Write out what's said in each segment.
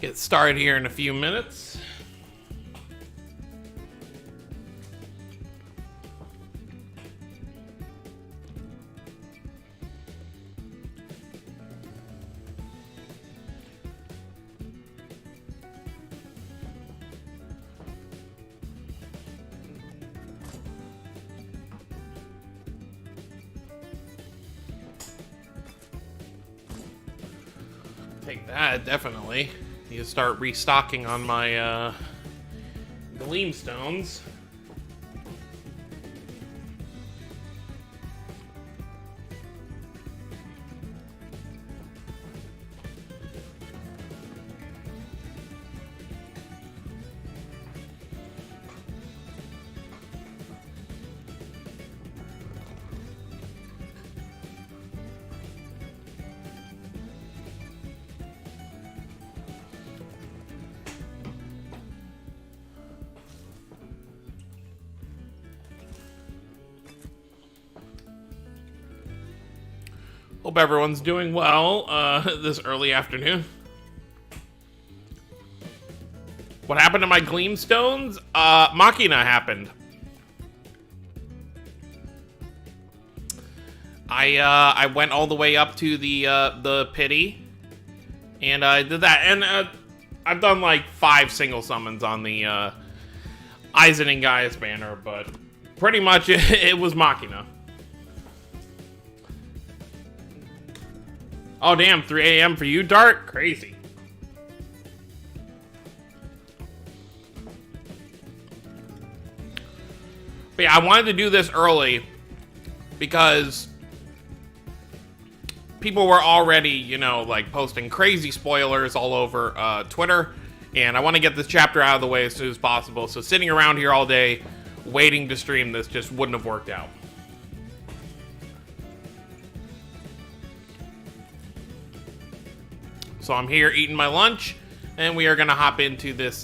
Get started here in a few minutes. Take that, definitely. Need to start restocking on my gleam stones. Hope everyone's doing well this early afternoon. What happened to my gleam stones? Machina happened. I went all the way up to the pity, and I did that. And I've done like 5 single summons on the Eisen and Gaius banner, but pretty much it was Machina. Oh, damn, 3 a.m. for you, Dart? Crazy. But yeah, I wanted to do this early because people were already, you know, like posting crazy spoilers all over Twitter, and I want to get this chapter out of the way as soon as possible, so sitting around here all day waiting to stream this just wouldn't have worked out. So I'm here eating my lunch, and we are going to hop into this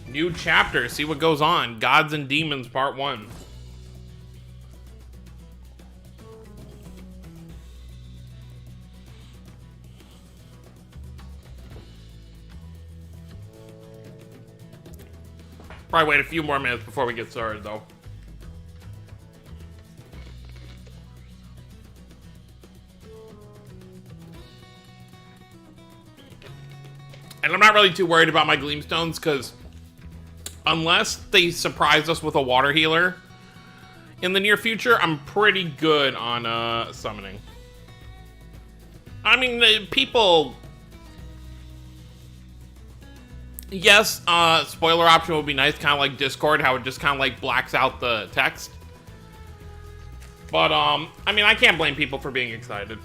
new chapter, see what goes on. Gods and Demons, Part 1. Probably wait a few more minutes before we get started, though. And I'm not really too worried about my Gleamstones, because unless they surprise us with a water healer in the near future, I'm pretty good on summoning. I mean, people... Yes, spoiler option would be nice, kind of like Discord, how it just kind of like blacks out the text. But, I mean, I can't blame people for being excited.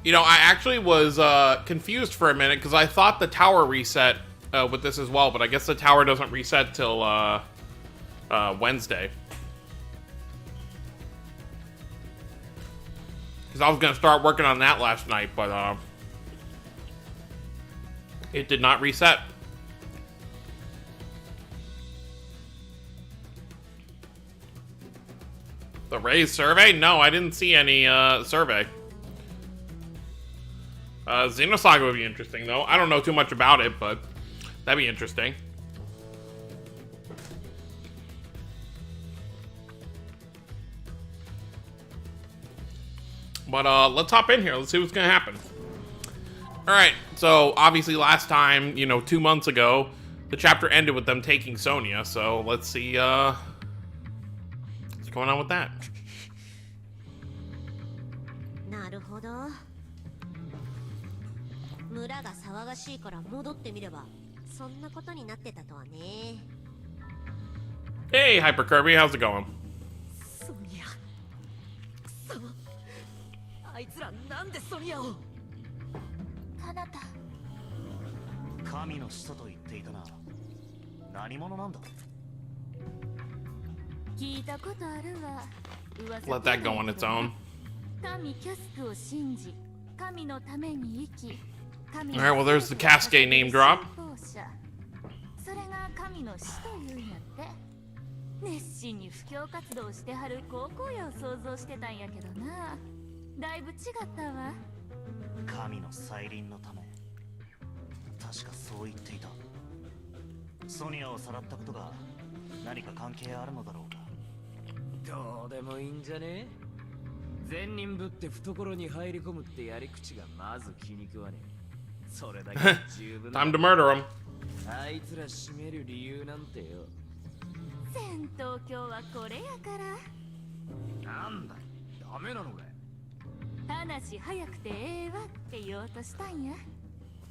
You know, I actually was confused for a minute because I thought the tower reset with this as well, but I guess the tower doesn't reset till Wednesday. Because I was going to start working on that last night, but it did not reset. The Raise survey? No, I didn't see any survey. Xenosaga would be interesting, though. I don't know too much about it, but that'd be interesting. But let's hop in here. Let's see what's gonna happen. Alright, so obviously last time, you know, 2 months ago, the chapter ended with them taking Sonia, so let's see what's going on with that. なるほど。村が騒がしいから戻ってみればそんなことになってたとはね。Hey, Hyper Kirby, how's it going? ソニア。くそ。あいつらなんでソニアを。カナタ。神の使徒と言っていたな。何者なんだ。聞いたことあるわ。 Let that go on its own. 神キャスクを信じ、神のために生き。Alright, well, there's the Cascade name drop. それが神の使というんやって。熱心に布教活動をしてはる高校野を想像してたんやけどな。だいぶ違ったわ。神の再臨のため。確かそう言っていた。ソニアをさらったことが何か関係あるのだろうか。どうでもいいんじゃね。善人ぶって懐に入り込むってやり口がまず気に食わねえ。それだけで十分だ。 Time to murder him. あいつら締める理由なんてよ。戦闘狂はこれやから。なんだ、ダメなのかよ。話早くてええわって言おうとしたんや。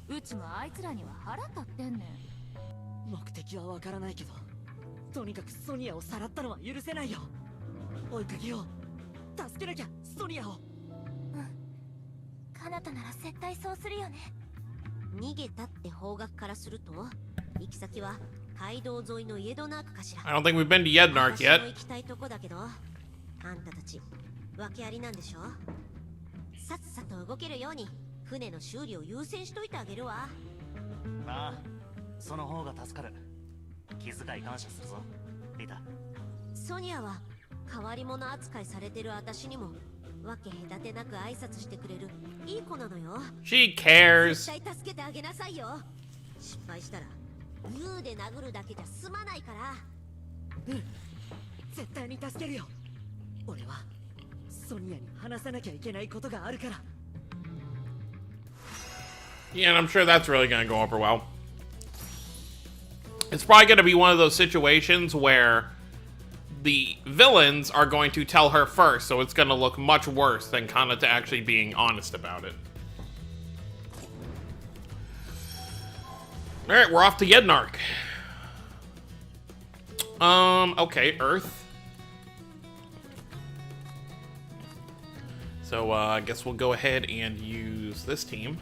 うちもあいつらには腹立ってんねん。目的はわからないけど、とにかくソニアをさらったのは許せないよ。追いかけよう。助けなきゃソニアを。うん。彼方なら絶対そうするよね。逃げたって方角からすると、行き先は街道沿いのイエドナークかしら。 I don't think we've been to Yednark 私の yet. 行きたいとこだけど、あんたたち訳ありなんでしょ。さっさと動けるように船の修理を優先しといてあげるわ。ああ、その方が助かる。気遣い感謝するぞ、リタ。ソニアは変わり者扱いされてる私にもわけ隔てなく挨拶してくれるいい子なのよ。 She cares. 絶対助けてあげなさいよ。失敗したらグーで殴るだけじゃ済まないから。絶対に助けるよ。俺はソニアに話さなきゃいけないことがあるから。 Yeah, and I'm sure that's really gonna go over well. It's probably gonna be one of those situations where the villains are going to tell her first, so it's gonna look much worse than Kanata actually being honest about it. Alright, we're off to Yednark. Okay, Earth. So, I guess we'll go ahead and use this team.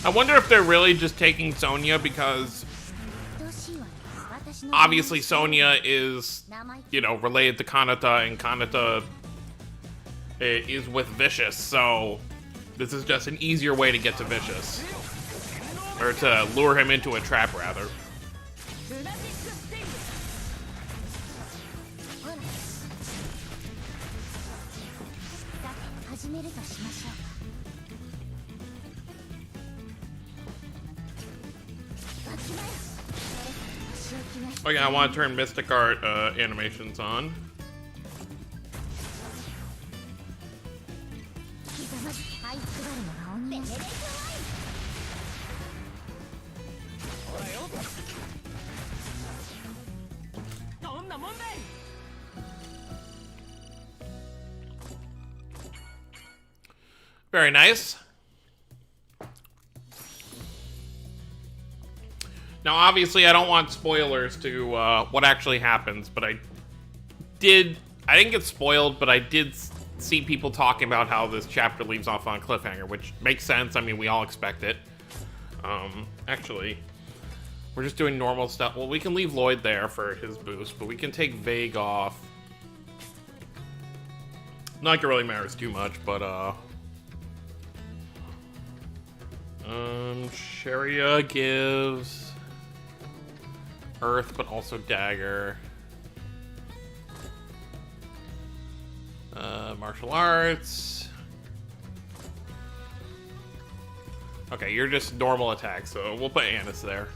I wonder if they're really just taking Sonya because obviously Sonya is, you know, related to Kanata, and Kanata is with Vicious, so this is just an easier way to get to Vicious. Or to lure him into a trap, rather. Oh yeah, I want to turn Mystic Art animations on. Very nice. Now, obviously, I don't want spoilers to what actually happens, but I didn't get spoiled, but I did see people talking about how this chapter leaves off on a cliffhanger, which makes sense. I mean, we all expect it. Actually, we're just doing normal stuff. Well, we can leave Lloyd there for his boost, but we can take Vague off. Not like it really matters too much, but, Sharia gives Earth, but also Dagger. Martial Arts. Okay, you're just normal attack, so we'll put Anis there.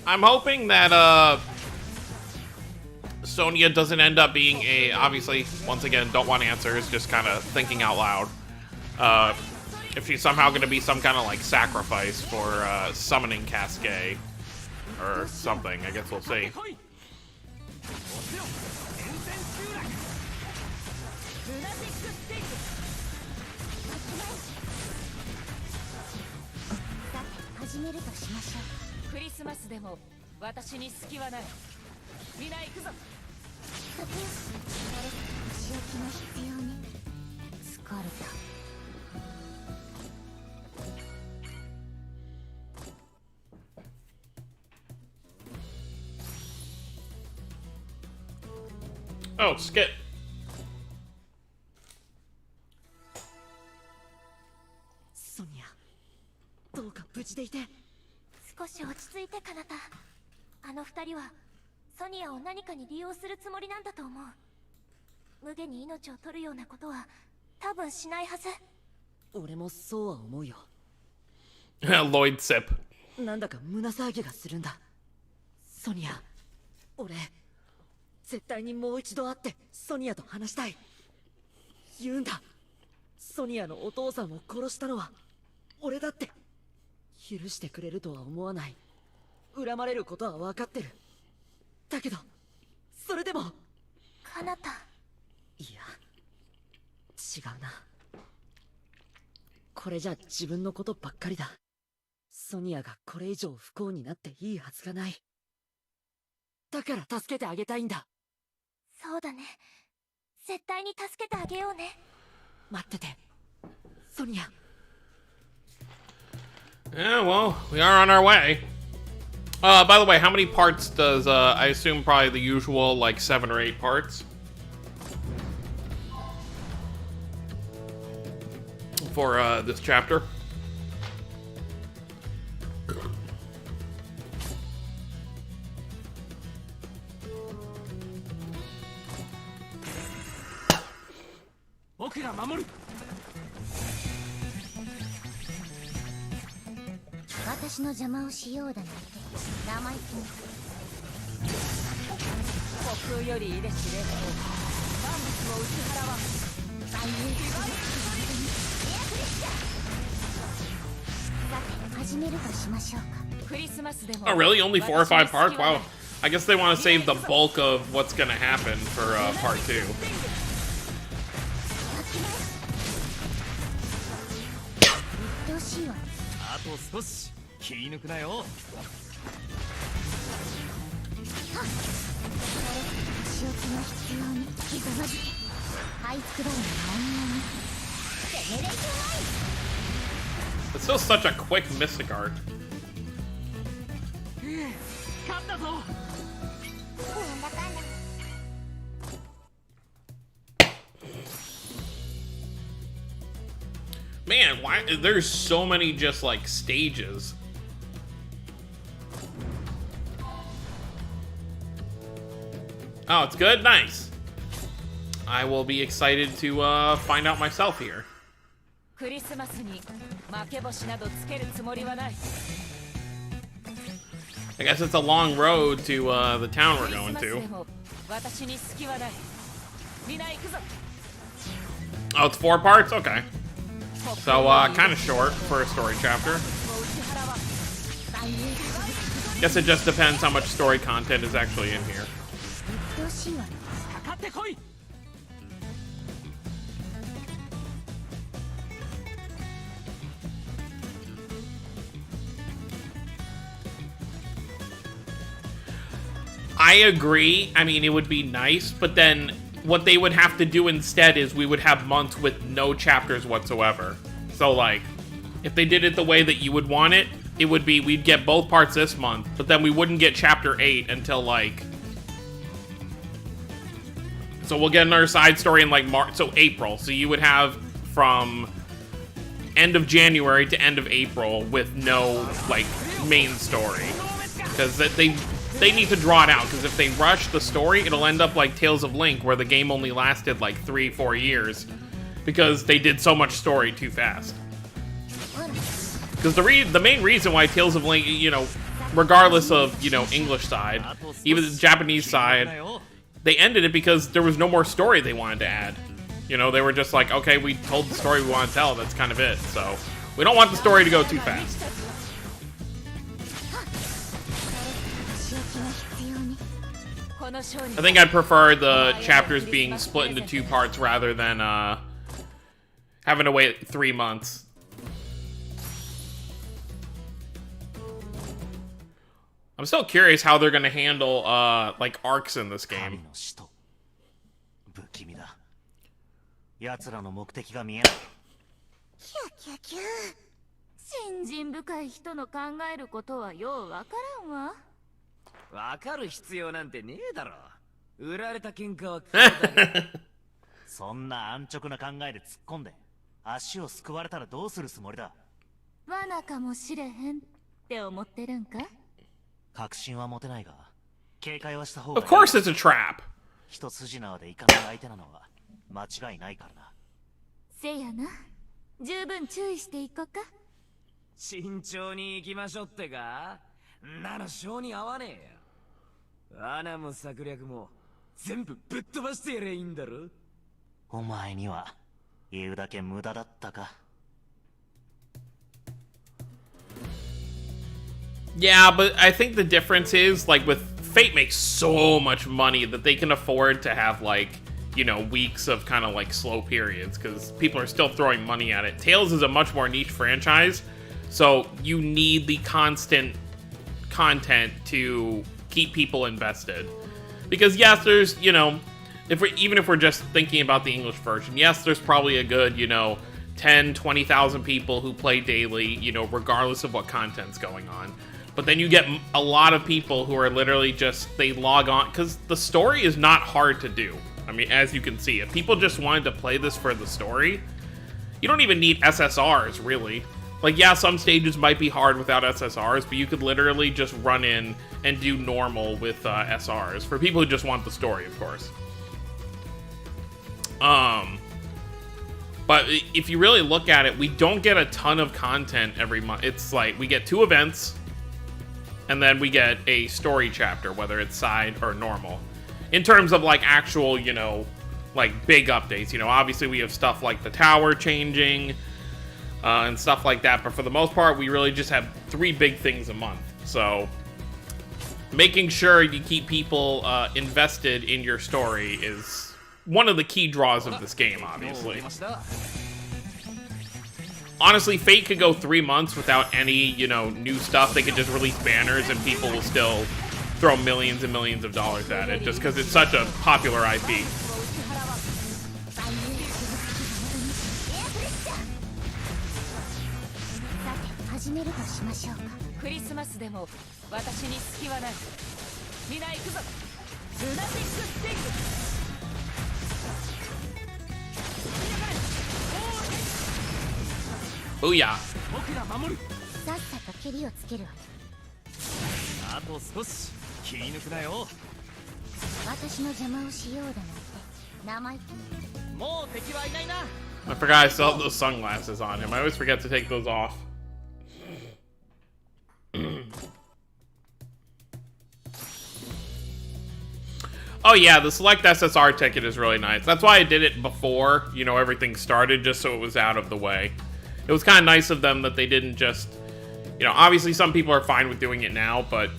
I'm hoping that Sonya doesn't end up being a, obviously, once again, don't want answers, just kind of thinking out loud. If she's somehow going to be some kind of like sacrifice for summoning Cascade or something, I guess we'll see. めるとしましょう。クリスマスでも私に隙はない。みんな行くぞ。誰か仕置きが必要ね。疲れた。Oh, skip. ソニア、どうか無事でいて。少し落ち着いてかなた。あの二人はソニアを何かに利用するつもりなんだと思う。無下に命を取るようなことは多分しないはず。俺もそうは思うよ。 Lloyd sip. なんだか胸騒ぎがするんだ。ソニア、俺絶対にもう一度会ってソニアと話したい。言うんだ。ソニアのお父さんを殺したのは俺だって。許してくれるとは思わない。恨まれることは分かってる。だけどそれでもかなた。いや違うな。これじゃ自分のことばっかりだ。ソニアがこれ以上不幸になっていいはずがない。だから助けてあげたいんだ。そうだね。絶対に助けてあげようね。待っててソニア。 Yeah, well, we are on our way. By the way, how many parts does, I assume probably the usual, like 7 or 8 parts? For, this chapter? Mamoru. 私の邪魔をしようだなんて生意気な。虚空よりいで司令官、万物を打ち払わん。さて始めるとしましょうか。クリスマスでも Oh, really? Only 4 or 5 parts? Wow. I guess they want to save the bulk of what's gonna happen for, part 2. どうしよう。あと少し気抜くなよ。仕置きが必要にひざまずけ。這いつくばるの女にジェネレーションアイ。 It's still such a quick mystic art. 勝ったぞ。なんだかんだ。Man, why? There's so many just like stages. Oh, it's good? Nice. I will be excited to find out myself here. クリスマスに負け星などつけるつもりはない。 I guess it's a long road to the town we're going クリスマス to. でも私に隙はない。みんな行くぞ。 Oh, it's 4 parts? Okay. So, kind of short for a story chapter. Guess it just depends how much story content is actually in here. どうしよう。かかってこい。 I agree. I mean, it would be nice, but then what they would have to do instead is we would have months with no chapters whatsoever. So, like, if they did it the way that you would want it, it would be we'd get both parts this month, but then we wouldn't get chapter 8 until, like... So we'll get another side story in, like, March, so April. So you would have from end of January to end of April with no, like, main story. Because they need to draw it out, because if they rush the story, it'll end up like Tales of Link, where the game only lasted like 3-4 years, because they did so much story too fast. Because the main reason why Tales of Link, you know, regardless of, you know, English side, even the Japanese side, they ended it because there was no more story they wanted to add. You know, they were just like, okay, we told the story we want to tell, that's kind of it. So, we don't want the story to go too fast. I think I'd prefer the chapters being split into 2 parts rather than having to wait 3 months. I'm still curious how they're gonna handle like arcs in this 神 game. の使徒不気味だ。奴らの目的が見えない。キャキャキャ信心深い人の考えることはようわからんわ。わかる必要なんてねえだろ。売られた喧嘩は買うだけ。そんな安直な考えで突っ込んで足をすくわれたらどうするつもりだ。罠かもしれへんって思ってるんか？確信は持てないが警戒はした方がい Of い。 course it's a trap. 一筋縄でいかない相手なのは間違いないからな。せやな。十分注意していこうか。慎重に行きましょうってか。んなの性に合わねえよ。罠も策略も全部ぶっ飛ばしてやりゃいいんだろ。お前には言うだけ無駄だったか。 Yeah, but I think the difference is, like, with Fate makes so much money that they can afford to have, like, you know, weeks of kind of, like, slow periods, because people are still throwing money at it. Tales is a much more niche franchise, so you need the constant content to keep people invested. Because, yes, there's, you know, even if we're just thinking about the English version, yes, there's probably a good, you know, 10, 20,000 people who play daily, you know, regardless of what content's going on. But then you get a lot of people who are literally just, they log on, because the story is not hard to do. I mean, as you can see, if people just wanted to play this for the story, you don't even need SSRs, really. Like, yeah, some stages might be hard without SSRs, but you could literally just run in and do normal with SRs, for people who just want the story, of course. But if you really look at it, we don't get a ton of content every month. It's like, we get 2 events, and then we get a story chapter, whether it's side or normal. In terms of, like, actual, you know, like, big updates. You know, obviously we have stuff like the tower changing, and stuff like that, but for the most part, we really just have 3 big things a month. So, making sure you keep people invested in your story is one of the key draws of this game, obviously. Honestly, Fate could go 3 months without any, you know, new stuff. They could just release banners and people will still throw millions and millions of dollars at it just because it's such a popular IP. 始めるとしましょうか。クリスマスでも私に隙はない。みんな行くぞ。ルナティックスティック。 Booyah. 僕が守る。さっさとケリをつけるわ。あと少し気抜くなよ。私の邪魔をしようだなんて生意気。もう敵はいないな。 I forgot I still have those sunglasses on him. I always forget to take those off. Oh yeah, the select SSR ticket is really nice. That's why I did it before, you know, everything started, just so it was out of the way. It was kind of nice of them that they didn't just, you know, obviously some people are fine with doing it now, but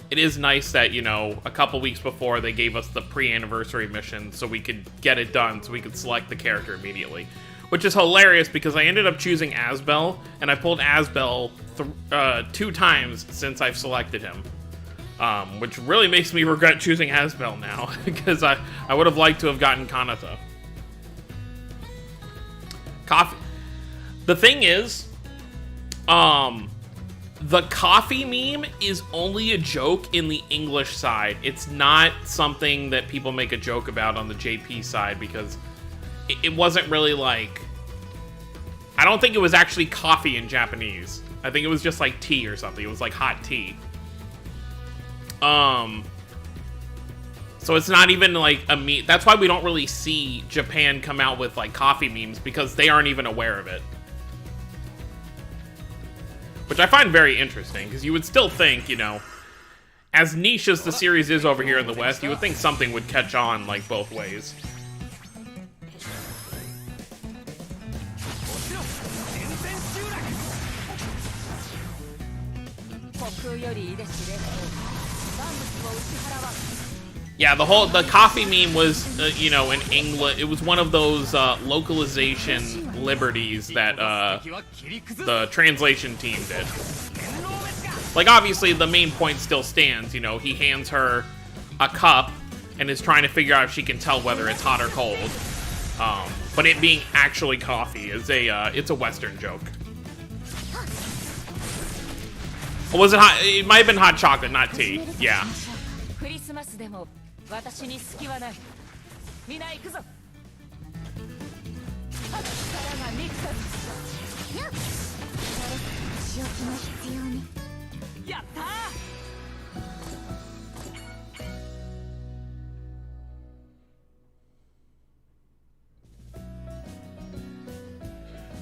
it is nice that, you know, a couple weeks before they gave us the pre-anniversary mission so we could get it done, so we could select the character immediately. Which is hilarious because I ended up choosing Asbel, and I pulled Asbel 2 times since I've selected him. Which really makes me regret choosing Asbel now, because I would have liked to have gotten Kanata. Coffee. The thing is, the coffee meme is only a joke in the English side. It's not something that people make a joke about on the JP side, because it wasn't really like... I don't think it was actually coffee in Japanese. I think it was just like tea or something. It was like hot tea. So it's not even like a meme. That's why we don't really see Japan come out with like coffee memes, because they aren't even aware of it. Which I find very interesting, because you would still think, you know, as niche as the series is over here in the West, you would think something would catch on like both ways. 虚空よりいで知れ万物を打ち払わん Yeah, the coffee meme was, you know, in England. It was one of those localization liberties that the translation team did. Like, obviously, the main point still stands. You know, he hands her a cup and is trying to figure out if she can tell whether it's hot or cold. But it being actually coffee is it's a Western joke. Or was it hot? It might have been hot chocolate, not tea. Yeah. クリスマスでも私に隙はない。みんな行くぞ。力がミックス。仕置きも必要に。やったー。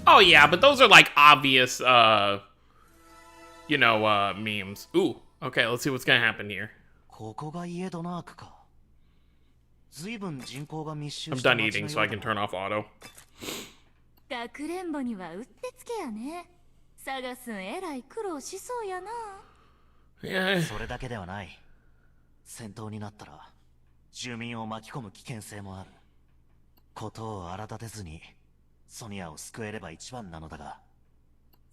Oh yeah, but those are like obvious, you know, memes. Ooh, okay, let's see what's gonna happen here. ここがイエドナークか。随分人口が密集 I'm した done 街 eating, の so よ I うだ can turn off auto. かくれんぼにはうってつけやね。探すんえらい苦労しそうやな。Yeah. それだけではない。戦闘になったら住民を巻き込む危険性もある。ことを荒立てずにソニアを救えれば一番なのだが。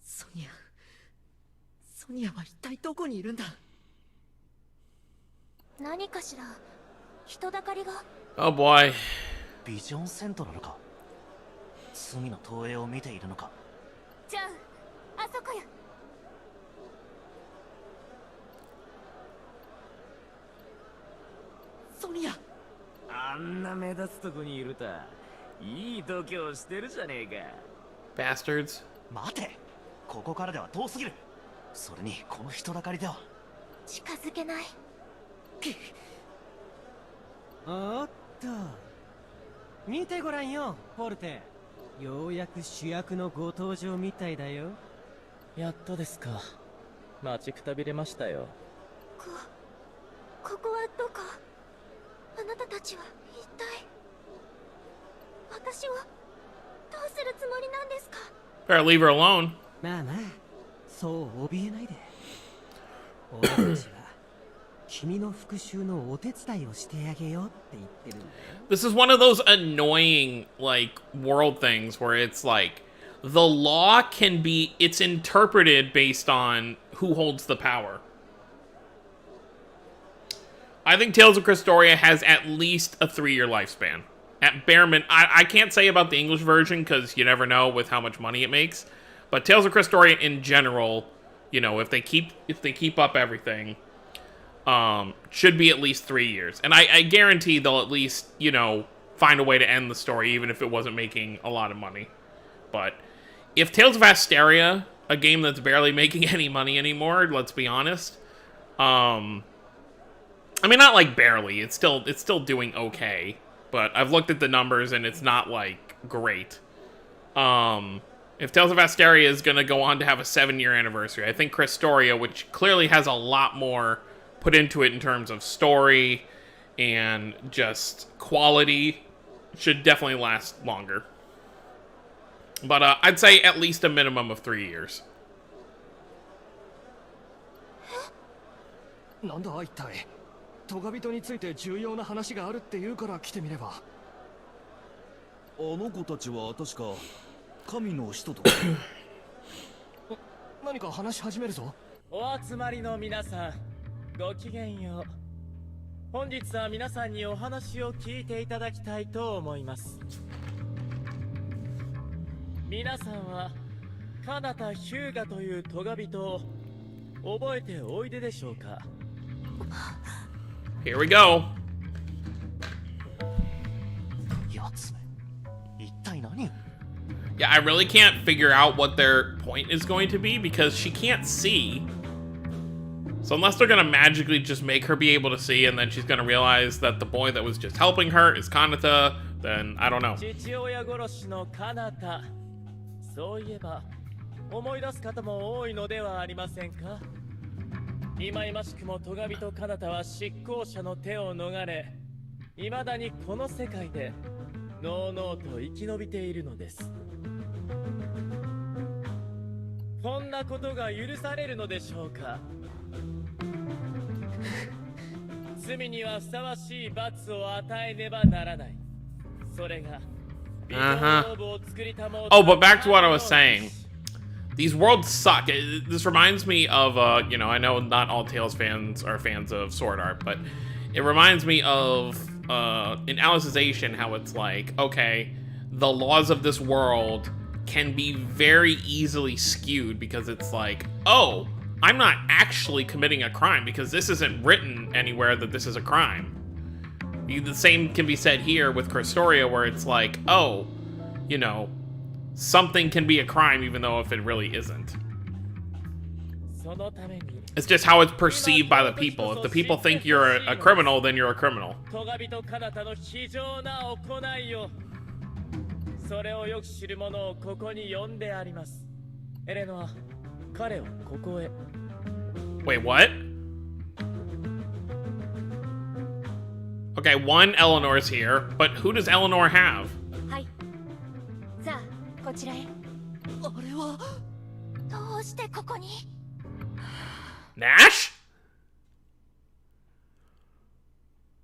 ソニアは一体どこにいるんだ。何かしら。人だかりが。Oh boy. ビジョンセントラルか。罪の投影を見ているのか。じゃあ、あそこや。ソニア。あんな目立つとこにいるた。いい度胸してるじゃねえか。Bastards. 待て、ここからでは遠すぎる。それにこの人だかりでは。近づけない。おっと見てごらんよ、ポルテ。ようやく主役のご登場みたいだよ。やっとですか。待ちくたびれましたよ。ここはどこ？あなたたちは一体。私はどうするつもりなんですか？ Better leave her alone. まあまあ、そう怯えないで。俺たちは君の復讐のお手伝いをしてあげようって言ってるんだよ。 This is one of those annoying, like, world things where it's like, the law can be, it's interpreted based on who holds the power. I think Tales of Crestoria has at least a 3-year lifespan. At bare min, I can't say about the English version because you never know with how much money it makes. But Tales of Crestoria in general, you know, if they keep up everything, should be at least 3 years. And I guarantee they'll at least, you know, find a way to end the story even if it wasn't making a lot of money. But if Tales of Asteria, a game that's barely making any money anymore, let's be honest, I mean, not like barely, it's still doing okay. But I've looked at the numbers and it's not like great. If Tales of Asteria is going to go on to have a 7-year anniversary, I think Crestoria, which clearly has a lot more put into it in terms of story and just quality, should definitely last longer. But I'd say at least a minimum of 3 years. なんだ一体。トガ人について重要な話があるって言うから来てみれば。あの子たちは確か神の使徒とか。何か話し始めるぞ。お集まりの皆さん、ごきげんよう。本日は皆さんにお話を聞いていただきたいと思います。皆さんはカナタ・ヒューガというトガ人を覚えておいででしょうか。 Here we go. やつめ、一体何？ Yeah, I really can't figure out what their point is going to be because she can't see. So unless they're gonna magically just make her be able to see and then she's gonna realize that the boy that was just helping her is Kanata, then I don't know. 父親殺しのカナタ。そういえば思い出す方も多いのではありませんか。忌々しくもトガ人カナタは執行者の手を逃れ、未だにこの世界でのうのうと生き延びているのです。こんなことが許されるのでしょうか。罪にはふさわしい罰を与えねばならない。それが Oh, but back to what I was saying. These worlds suck. This reminds me of, you know, I know not all Tales fans are fans of Sword Art, but it reminds me of, in Alicization, how it's like, okay, the laws of this world can be very easily skewed because it's like, oh, I'm not actually committing a crime because this isn't written anywhere that this is a crime. The same can be said here with Crestoria, where it's like, oh, you know, something can be a crime even though if it really isn't. It's just how it's perceived by the people. If the people think you're a criminal, then you're a criminal. それをよく知る者をここに呼んであります。エレノは彼をここへ。Wait, what? Okay, one Eleanor's here, but who does Eleanor have? はい。さあ、こちらへ。あれはどうしてここに？ Nash?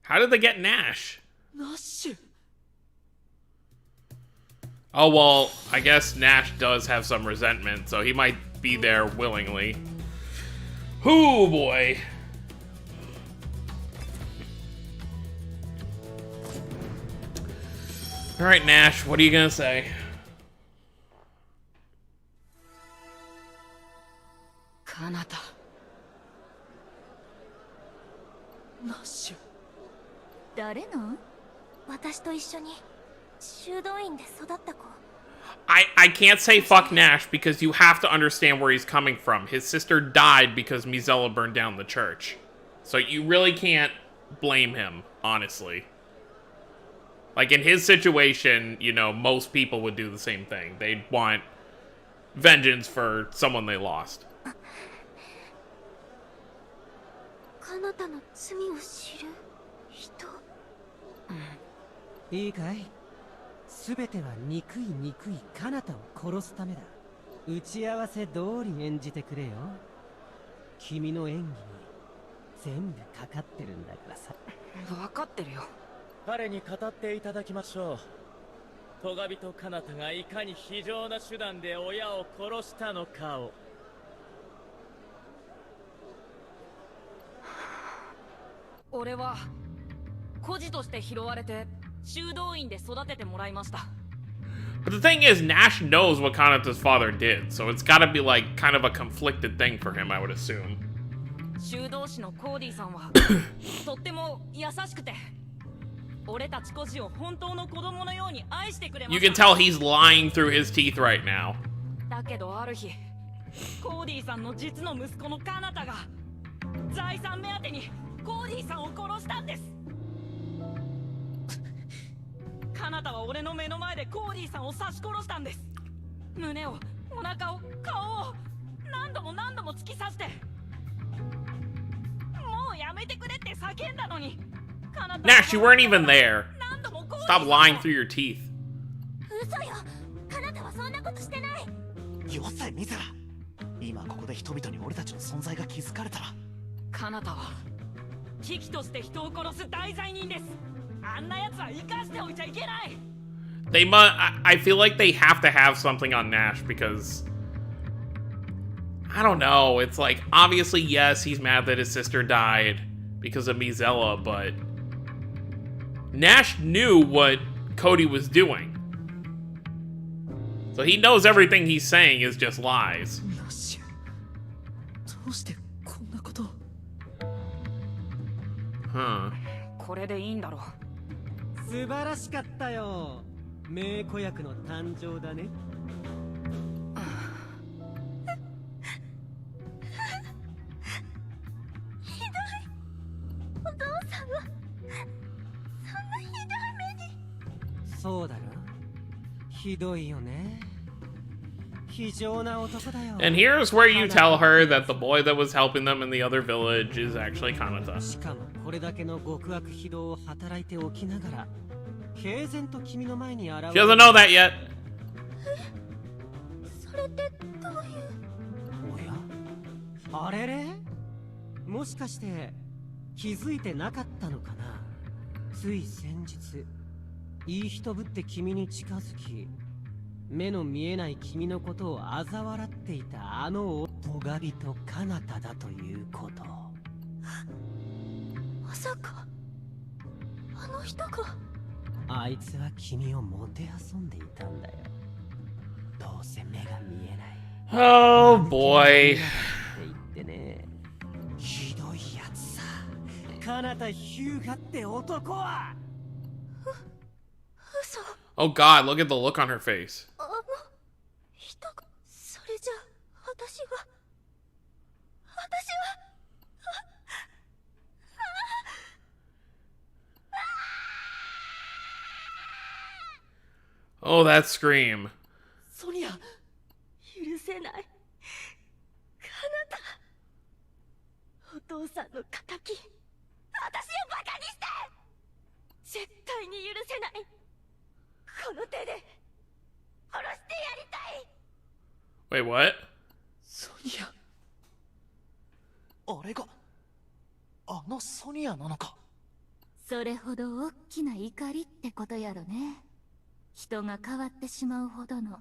How did they get Nash? ナッシュ Oh, well, I guess Nash does have some resentment, so he might be there willingly. Hoo, boy. All right, Nash, what are you gonna say? Kanata. Nash. 誰の？私と一緒に修道院で育った子。I can't say fuck Nash because you have to understand where he's coming from. His sister died because Mizella burned down the church. So you really can't blame him, honestly. Like, in his situation, you know, most people would do the same thing. They'd want vengeance for someone they lost. 彼方の罪を知る人？いいかい？すべては憎い彼方を殺すためだ。打ち合わせ通り演じてくれよ。君の演技に全部かかってるんだからさ。分かってるよ。彼に語っていただきましょう。トガビと彼方がいかに非常な手段で親を殺したのかを。俺は孤児として拾われて修道院で育ててもらいました。 But the thing is, Nash knows what Kanata's father did, so it's gotta be like kind of a conflicted thing for him, I would assume. 修道士のコーディさんはとっても優しくて、俺たち孤児を本当の子供のように愛してくれました。 You can tell he's lying through his teeth right now. だけどある日、コーディさんの実の息子のカナタが財産目当てにコーディさんを殺したんです。カナタは俺の目の前でコーディさんを刺し殺したんです。胸を、お腹を、顔を何度も突き刺して、もうやめてくれって叫んだのに、カナタ Nash, you weren't even there. Stop lying through your teeth. 嘘よ。カナタはそんなことしてない。よせミゼラ。今ここで人々に俺たちの存在が気づかれたら。カナタは危機として人を殺す大罪人です。あんな奴は生かしておいちゃいけない。 They must. I feel like they have to have something on Nash because I don't know. It's like obviously yes, he's mad that his sister died because of Mizella, but Nash knew what Cody was doing, so he knows everything he's saying is just lies. ナッシュどうしてこんなことを。 Huh. これでいいんだろう。素晴らしかったよ。名子役の誕生だね。ひどい。お父さんがそんなひどい目に。そうだろ。ひどいよね。非常な男だよ。 And here's where you tell her that the boy that was helping them in the other village is actually Kanata. しかもこれだけの極悪非道を働いておきながら、平然と君の前に現れる。 She doesn't know that yet. それってどういう。おや、あれれ、もしかして気づいてなかったのかな。つい先日いい人ぶって君に近づき目の見えない君のことを嘲笑っていたあのトガビとカナタだということ。まさかあの人が。あいつは君をもてあそんでいたんだよ。どうせ目が見えない。Oh boy. って言ってね。ひどいやつさ。カナタ・ヒューガって男は。嘘。Oh god, look at the look on her face. あの人が。それじゃ私は。Oh, that scream. ソニア、許せない。カナタ。お父さんの仇。私をバカにして。絶対に許せない。この手で殺してやりたい。 Wait, what? ソニア。あれがあのソニアなのか。それほど大きな怒りってことやろね。人が変わってしまうほどの。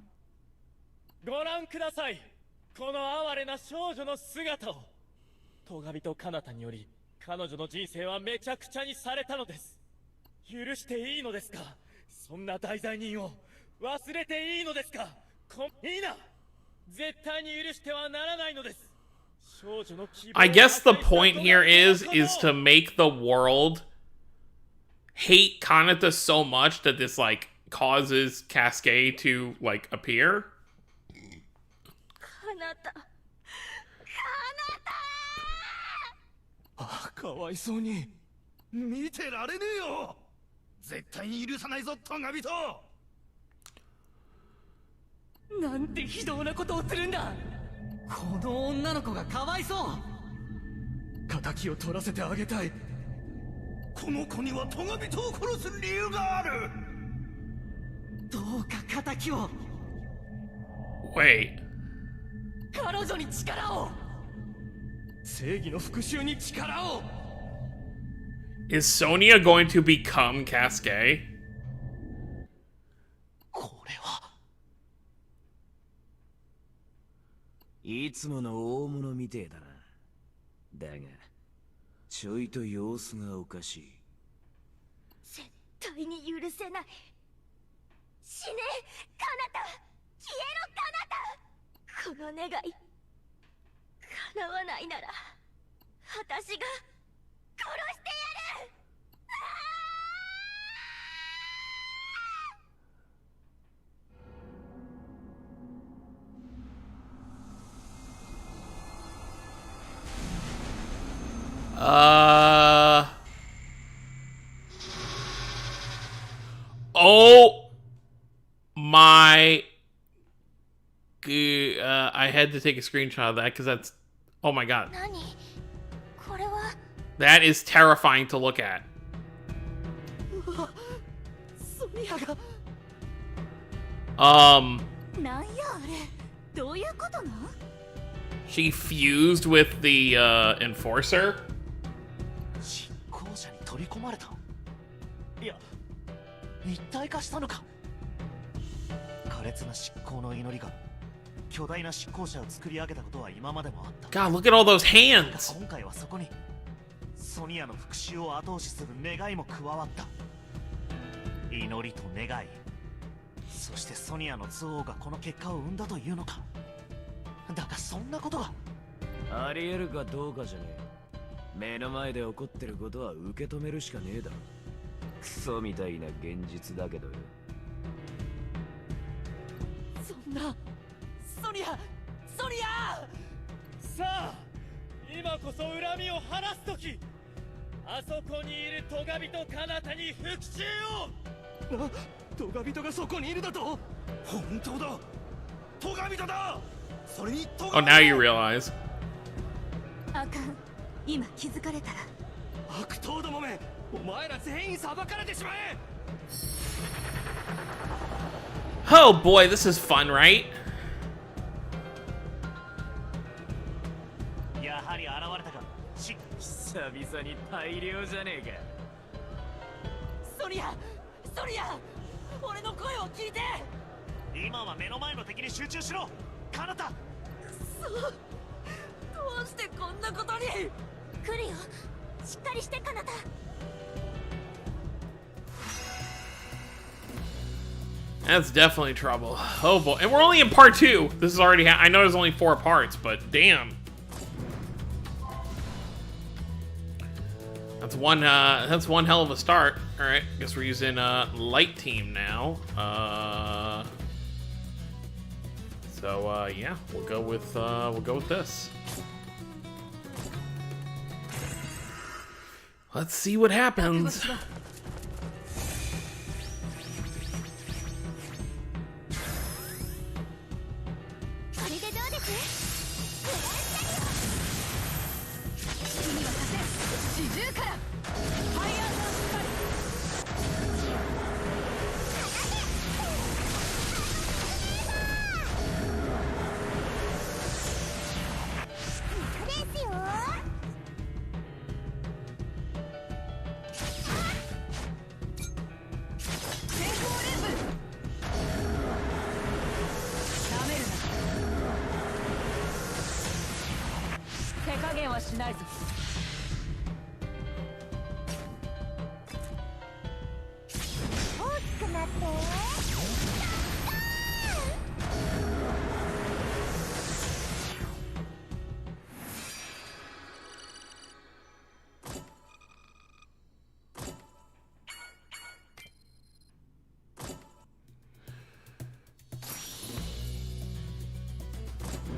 ご覧ください、この哀れな少女の姿を。トガビとカナタにより彼女の人生はめちゃくちゃにされたのです。許していいのですか。そんな大罪人を忘れていいのですか。いいな。絶対に許してはならないのです。少女の希望を。 I guess the point here is to make the world hate Kanata so much that this like causes Cascade to like appear. カナタ。カナタ。あ、かわいそうに。見てられねえよ。絶対に許さないぞ、トガビト。なんて非道なことをするんだ。この女の子がかわいそう。仇を取らせてあげたい。この子にはトガビトを殺す理由がある。どうか仇を。 Wait. 彼女に力を。正義の復讐に力を。 Is Sonia going to become Cascade? これはいつもの大物みてえだな。だがちょいと様子がおかしい。絶対に許せない。死ね、カナタ。消えろ、カナタ。この願い叶わないなら私が殺してやる。Oh my. I had to take a screenshot of that because that's. Oh my god. 何これは。 That is terrifying to look at. うわ、ソニアが。なんやあれ。どういうことな。 She fused with the enforcer. 執行者に取り込まれた。いや、一体化したのか。苛烈な執行の祈りが巨大な執行者を作り上げたことは今までもあった。 God, look at all those hands. 今回はそこにソニアの復讐を後押しする願いも加わった。祈りと願い、そしてソニアの憎悪がこの結果を生んだというのか。だがそんなことがありえるかどうかじゃねえ。目の前で起こってることは受け止めるしかねえだろ。クソみたいな現実だけどよ。そんな。ソニア、ソニア。さあ、今こそ恨みを晴らす時。あそこにいるトガビとカナタに復讐を。トガビトがそこにいるだと。本当だ、トガビトだ。それにトガ Oh, ビト。 now you realize. あかん。今気づかれたら。悪党どもめ、お前ら全員裁かれてしまえ。 Oh boy, this is fun, right? やはり現れたか。久々に大量じゃねえか。ソニア、ソニア、俺の声を聞いて。今は目の前の敵に集中しろ。カナタ。そうどうしてこんなことに。来るよ。しっかりしてカナタ。That's definitely trouble. Oh boy. And we're only in part 2. This is already I know there's only 4 parts, but damn. That's one hell of a start. All right. Guess we're using light team now. So yeah, we'll go with this. Let's see what happens.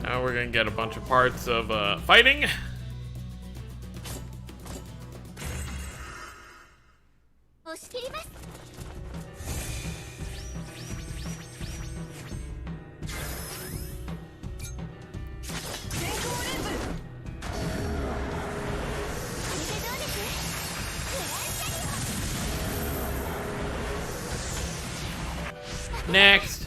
Now we're gonna get a bunch of parts of fighting. Next.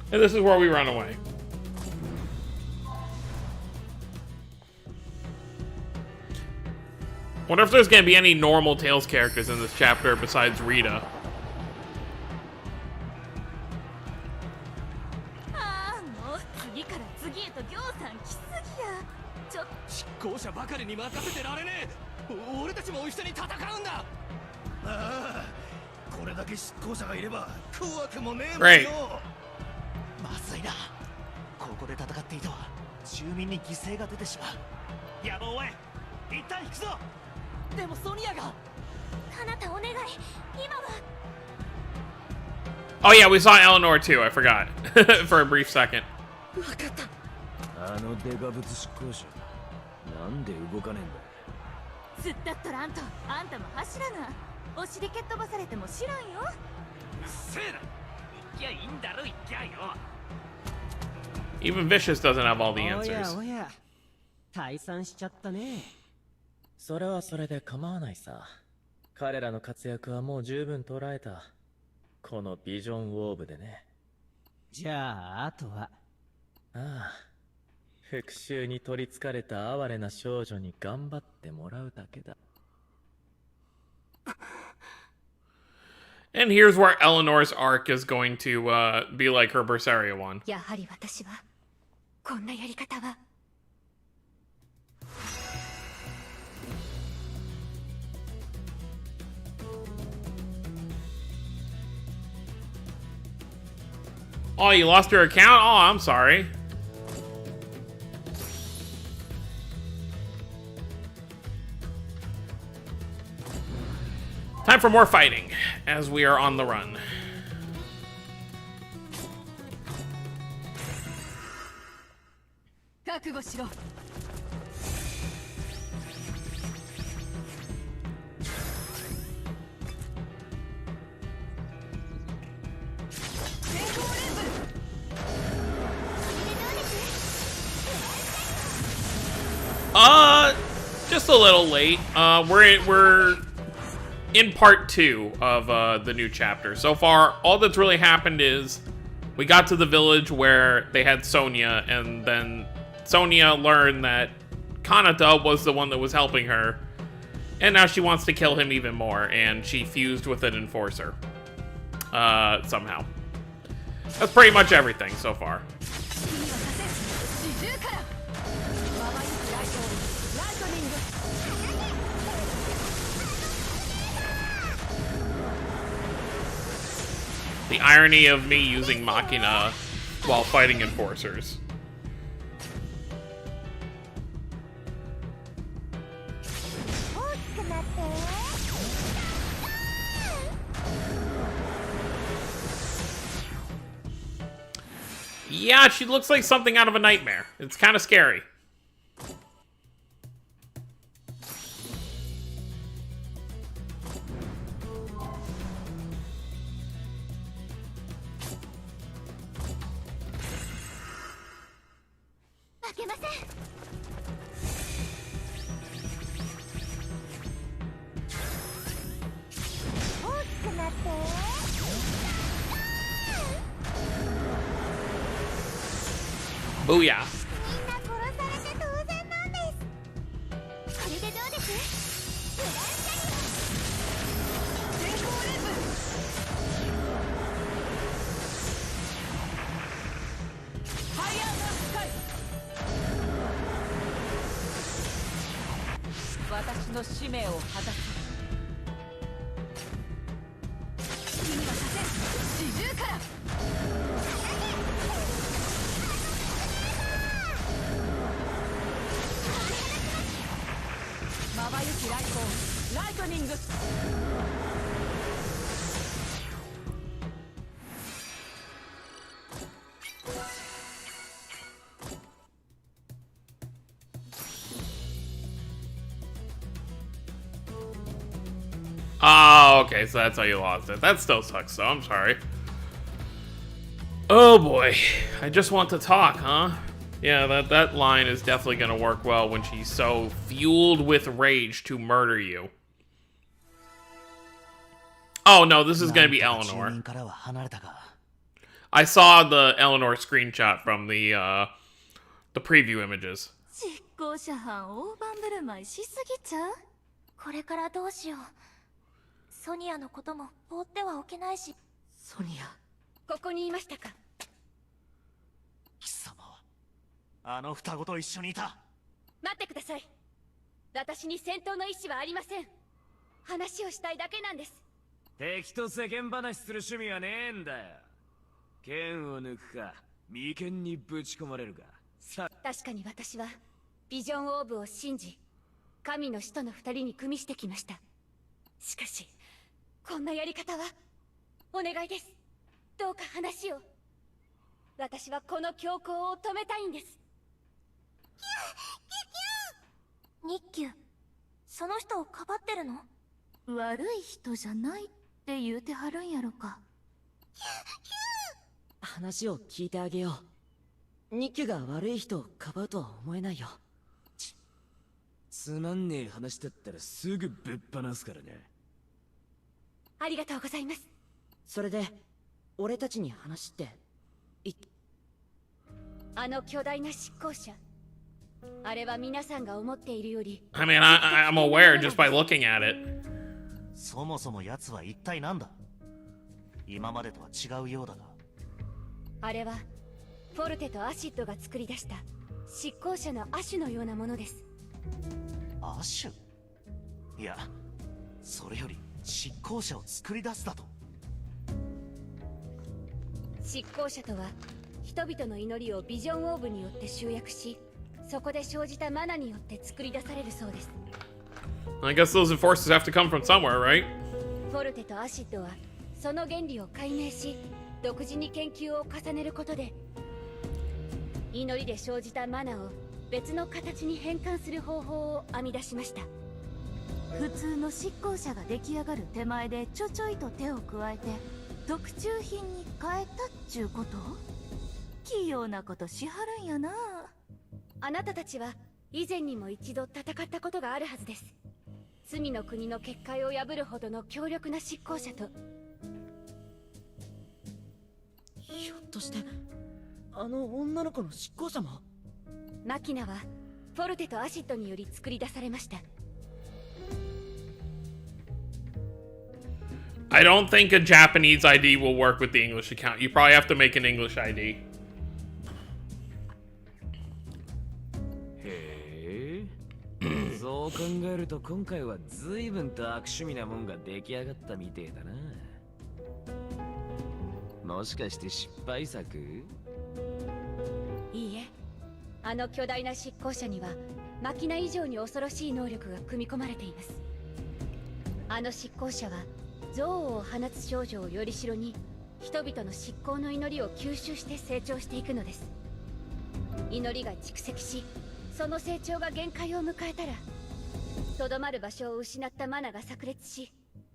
And this is where we run away. Wonder if there's gonna be any normal Tales characters in this chapter besides Rita. Great. まずいな。ここで戦っていては住民に犠牲が出てしまう。やばおい、一旦引くぞ。でもソニアが。カナタお願い。今は。Oh yeah, we saw Eleanor too. I forgot for a brief second. わかった。あのデカブツ執行者、なんで動かねえんだ。突っ立ったらあんたも走らな。お尻蹴っ飛ばされても知らんよ。うっせえな。行きゃいいんだろ、行きゃよ。Even Vicious doesn't have all the お answers. やおや、退散しちゃったね。それはそれで構わないさ。彼らの活躍はもう十分捉えた。このビジョンウォーブでね。じゃああとは。ああ、復讐に取りつかれた哀れな少女に頑張ってもらうだけだ。And here's where Eleanor's arc is going to be like her Berseria one. やはり私はこんなやり方は。Oh, you lost your account? Oh, I'm sorry. Time for more fighting, as we are on the run. 悟しろ。Just a little late. We're in part 2 of the new chapter. So far, all that's really happened is we got to the village where they had Sonia, and then Sonia learned that Kanata was the one that was helping her, and now she wants to kill him even more, and she fused with an enforcer. Somehow. That's pretty much everything so far. The irony of me using Machina while fighting enforcers. Yeah, she looks like something out of a nightmare. It's kind of scary. Booyah. Oh, okay, so that's how you lost it. That still sucks, though. I'm sorry. Oh, boy. I just want to talk, huh? Yeah, that line is definitely going to work well when she's so fueled with rage to murder you. Oh, no, this is going to be Eleanor. I saw the Eleanor screenshot from the preview images. 執行者班大盤振る舞いしすぎちゃう。これからどうしよう。ソニアのことも放ってはおけないし。ソニア、ここにいましたか。貴様はあの双子と一緒にいた。待ってください。私に戦闘の意思はありません。話をしたいだけなんです。敵と世間話する趣味はねえんだよ。剣を抜くか眉間にぶち込まれるか。確かに私はビジョンオーブを信じ、神の使徒の二人に組みしてきました。しかしこんなやり方はお願いです。どうか話を。私はこの強行を止めたいんです。日給、その人をかばってるの？悪い人じゃないって言うてはるんやろか。話を聞いてあげよう。ニッキュが悪い人をかばうとは思えないよ。つまんねえ話だったらすぐぶっ放すからね。ありがとうございます。それで俺たちに話ってあの巨大な執行者、あれは皆さんが思っているより。 I mean, I'm aware just by looking at it. そもそも奴は一体なんだ。今までとは違うようだが。あれはフォルテとアシッドが作り出した執行者の亜種のようなものです。亜種？いや、それより執行者を作り出すだと。執行者とは人々の祈りをビジョンオーブによって集約し、そこで生じたマナによって作り出されるそうです。 I guess those enforcers have to come from somewhere, right? フォルテとアシッドはその原理を解明し、独自に研究を重ねることで祈りで生じたマナを別の形に変換する方法を編み出しました。普通の執行者が出来上がる手前でちょちょいと手を加えて特注品に変えたっちゅうこと？器用なことしはるんやな。あなたたちは以前にも一度戦ったことがあるはずです。罪の国の結界を破るほどの強力な執行者と。ひょっとしてあの女の子の執行者も？マキナはフォルテとアシッドにより作り出されました。I don't think a Japanese ID will work with the English account. You probably have to make an English ID. へえ、そう考えると今回は随分と悪趣味なもんが出来上がったみてえだな。もしかして失敗作？いいえ、あの巨大な執行者にはマキナ以上に恐ろしい能力が組み込まれています。あの執行者は憎悪を放つ少女をよりしろに人々の執行の祈りを吸収して成長していくのです。祈りが蓄積し、その成長が限界を迎えたらとどまる場所を失ったマナが炸裂し、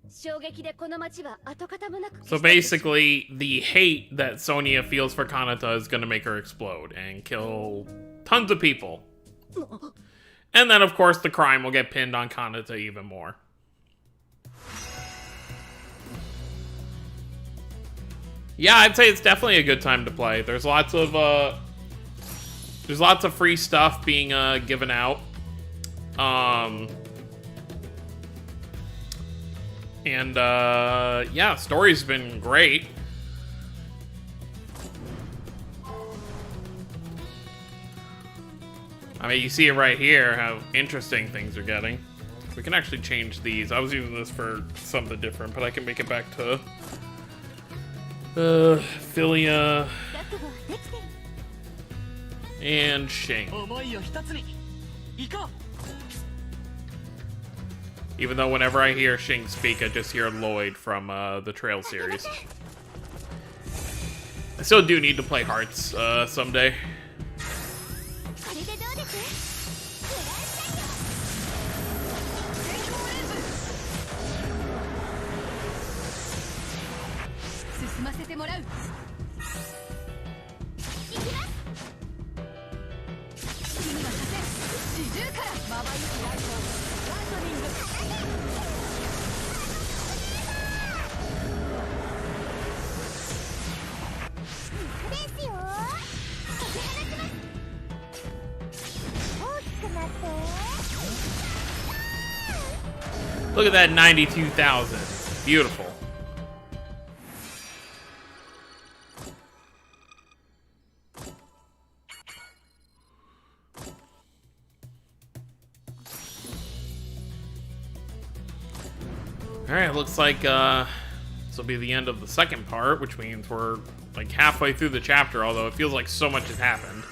衝撃でこの町は跡形もなく。 So basically, the hate that Sonia feels for Kanata is gonna make her explode and kill tons of people. And then, of course, the crime will get pinned on Kanata even more. Yeah, I'd say it's definitely a good time to play. There's lots of free stuff being given out. And yeah, story's been great. I mean, you see it right here, how interesting things are getting. We can actually change these. I was using this for something different, but I can make it back to Philia and Shing. Even though whenever I hear Shing speak, I just hear Lloyd from the Trail series. I still do need to play Hearts someday. Look at that 92,000. Beautiful. Alright, looks like this will be the end of the second part, which means we're like halfway through the chapter, although it feels like so much has happened.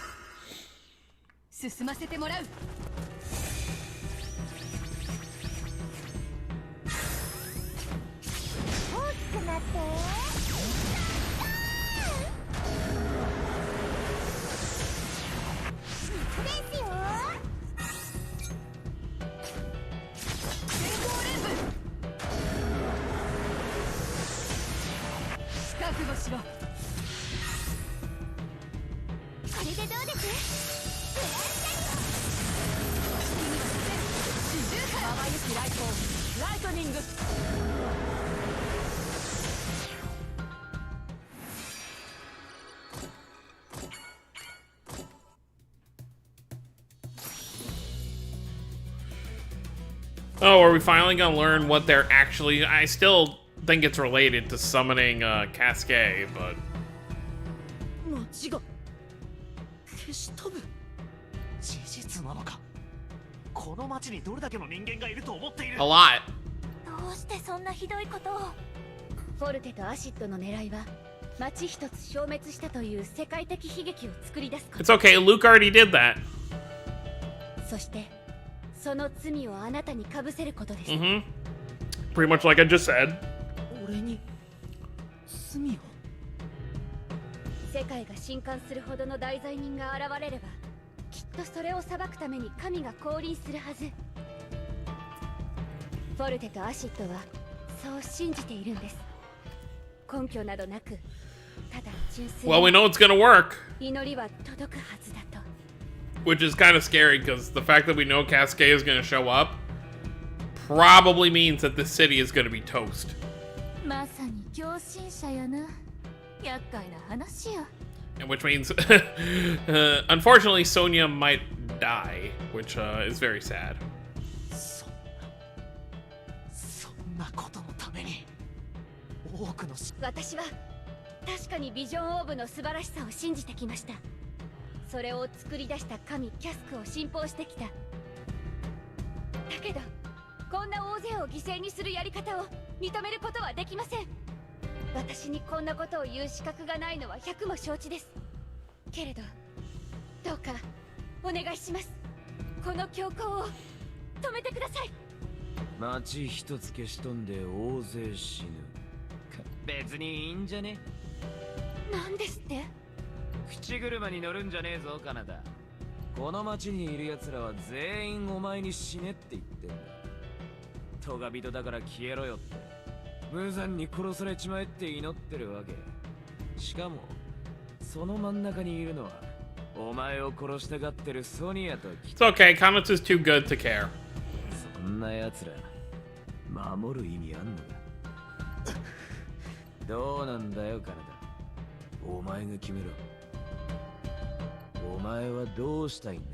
Oh, are we finally gonna learn what they're actually... I still think it's related to summoning Cascade, but... A lot. どうしてそんなひどいことを。フォルテとアシッドの狙いは町一つ消滅したという世界的悲劇を作り出すこと。 It's okay, Luke already did that. そしてその罪をあなたにかぶせることです。Mm-hmm. Pretty much like I just said. 俺に罪を。世界が震撼するほどの大罪人が現れれば、きっとそれを裁くために神が降臨するはず。フォルテとアシッドはそう信じているんです。根拠などなく、ただ純粋 Well, we に know it's gonna work, 祈りは届くはずだと。 which is kind of scary because the fact that we know Cascade is gonna show up probably means that this city is gonna be toast. まさに狂信者やな。厄介な話よ。 And which means, unfortunately, Sonia might die, which is very sad. そんなことのために多くの私は確かにビジョンオーブの素晴らしさを信じてきました。それを作り出した神キャスクを信奉してきた。だけどこんな大勢を犠牲にするやり方を認めることはできません。私にこんなことを言う資格がないのは百も承知です。けれどどうかお願いします。この強行を止めてください。街一つ消し飛んで大勢死ぬ。別にいいんじゃね？なんですって？口車に乗るんじゃねえぞカナダ。この街にいる奴らは全員お前に死ねって言ってんだ。トガ人だから消えろよって無残に殺されちまえって祈ってるわけ。しかもその真ん中にいるのはお前を殺したがってるソニアとキ It's okay, Kanatsu's too good to care. そんな奴ら守る意味あんのか？どうなんだよカナダ。お前が決めろ。お前はどうしたいんだ？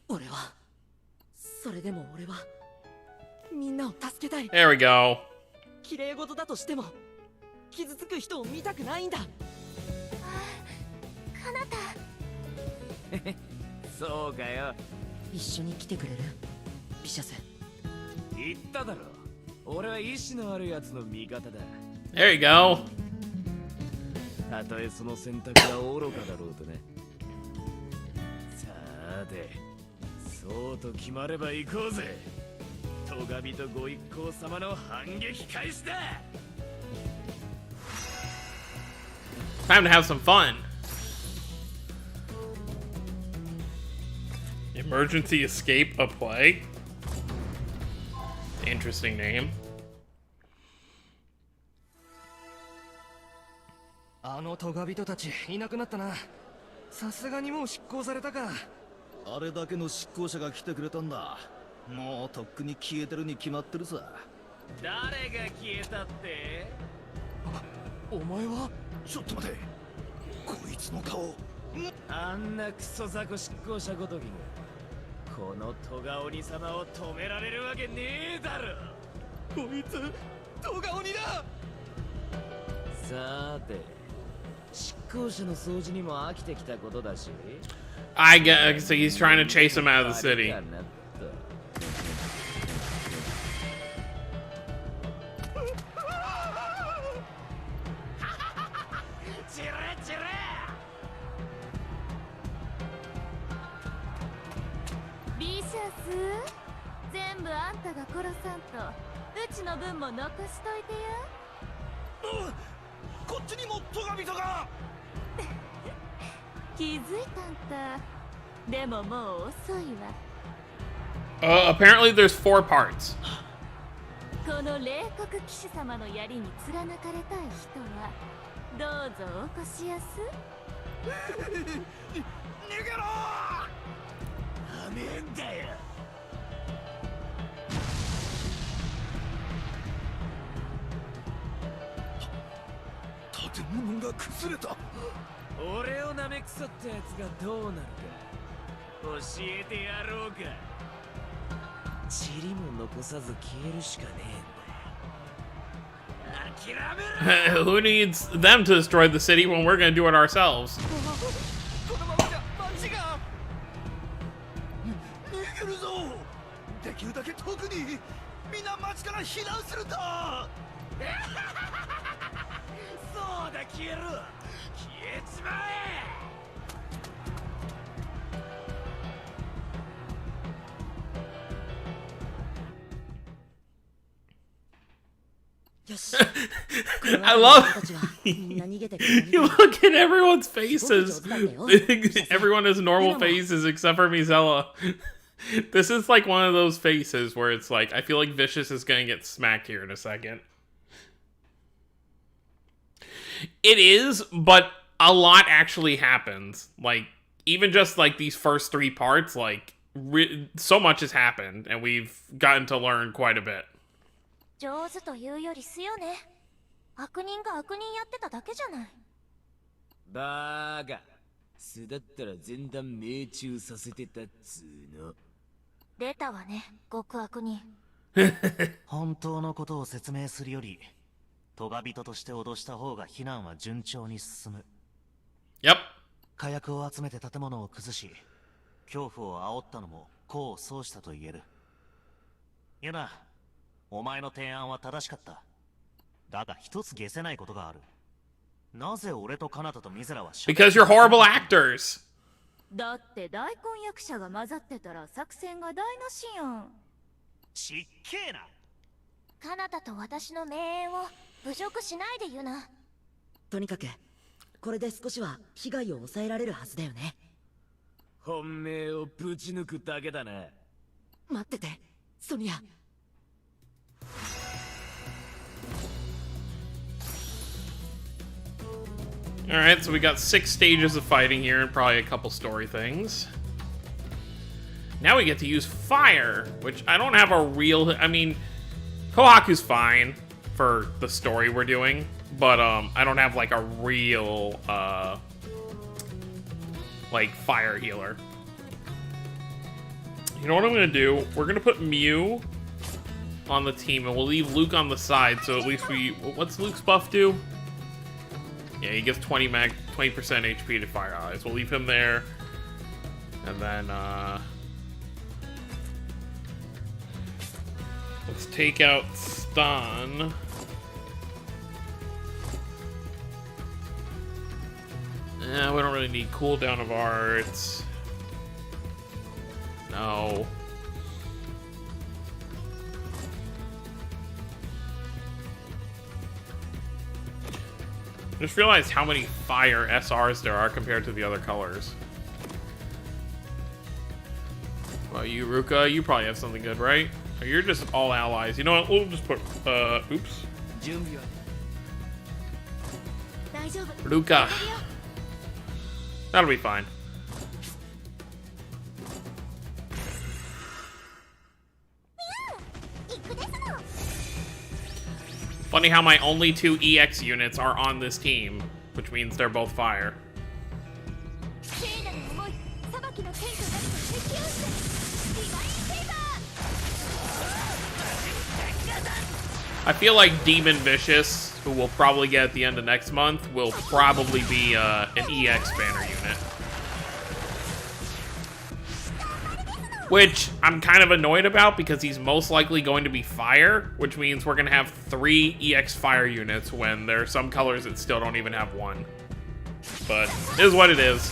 俺はそれでも俺はみんなを助けたい。 There we go. 綺麗事だとしても傷つく人を見たくないんだ。カナタ。そうかよ。一緒に来てくれる？ビシャス。言っただろ。俺は意志のあるやつの味方だ。 There you go. たとえその選択が愚かだろうとね。さて、そうと決まれば行こうぜ。トガビとご一行様の反撃開始だ。 Time to have some fun. Emergency Escape a Play? Interesting name. あのトガ人たちいなくなったな。さすがにもう執行されたか。あれだけの執行者が来てくれたんだ。もうとっくに消えてるに決まってるさ。誰が消えたって？お前は？ちょっと待て。こいつの顔。あんなクソ雑魚執行者ごときがこのトガ鬼様を止められるわけねえだろ。こいつトガ鬼だ。さて、執行者の掃除にも飽きてきたことだし。I guess so he's trying to chase him out of the city. ビシャス、全部あんたが殺さんとうちの分も残しといてや。こっちにもトガ人が。気づいたんた。でももう遅いわ。Apparently there's 4 parts. この冷酷騎士様の槍に貫かれたい人はどうぞお越しやす。逃げろ。ダメんだよ。建物が崩れた。俺を舐めくさったやつがどうなるか教えてやろうか。塵も残さず消えるしかねえんだよ。諦めろ。 Who needs them to destroy the city when we're gonna do it ourselves? このままじゃ街が。逃げるぞ。できるだけ遠くに。みんな街から避難するんだ。そうだ、消えろ。消えちまえ。I love you look at everyone's faces. Everyone has normal faces except for Mizella. This is like one of those faces where it's like, I feel like Vicious is gonna get smacked here in a second. It is, but a lot actually happens. Like, even just like these first 3 parts, like, so much has happened, and we've gotten to learn quite a bit. 上手というよりすよね。悪人が悪人やってただけじゃない。バーガ。素だったら前段命中させてたっつーの。出たわね、極悪人。本当のことを説明するより、トガ人として脅した方が避難は順調に進む。Yep。火薬を集めて建物を崩し、恐怖を煽ったのも功を奏したと言える。ユナ、お前の提案は正しかった。だが一つ消せないことがある。なぜ俺とカナタとミゼラは Because you're horrible actors. だって大根役者が混ざってたら作戦が台無しやん。ちっけえな。カナタと私の名演を侮辱しないでユナ。とにかくこれで少しは被害を抑えられるはずだよね。本命をぶち抜くだけだな。待ってて、ソニア。Alright, so we got 6 stages of fighting here and probably a couple story things. Now we get to use fire, which I don't have a real... I mean, Kohaku's fine for the story we're doing, but I don't have like a real like fire healer. You know what I'm gonna do? We're gonna put Mew on the team and we'll leave Luke on the side, so at least we... What's Luke's buff do? Yeah, he gives 20% HP to fire allies. We'll leave him there. And then let's take out stun. Yeah, we don't really need cooldown of arts. No. Just realized how many fire SRs there are compared to the other colors. Well, you, Ruka, you probably have something good, right? Or you're just all allies. You know what? We'll just put, oops. Ruka. That'll be fine. Funny how my only 2 EX units are on this team, which means they're both fire. I feel like Demon Vicious, who we'll probably get at the end of next month, will probably be an EX banner unit. Which I'm kind of annoyed about because he's most likely going to be fire, which means we're going to have 3 EX fire units when there are some colors that still don't even have 1. But it is what it is.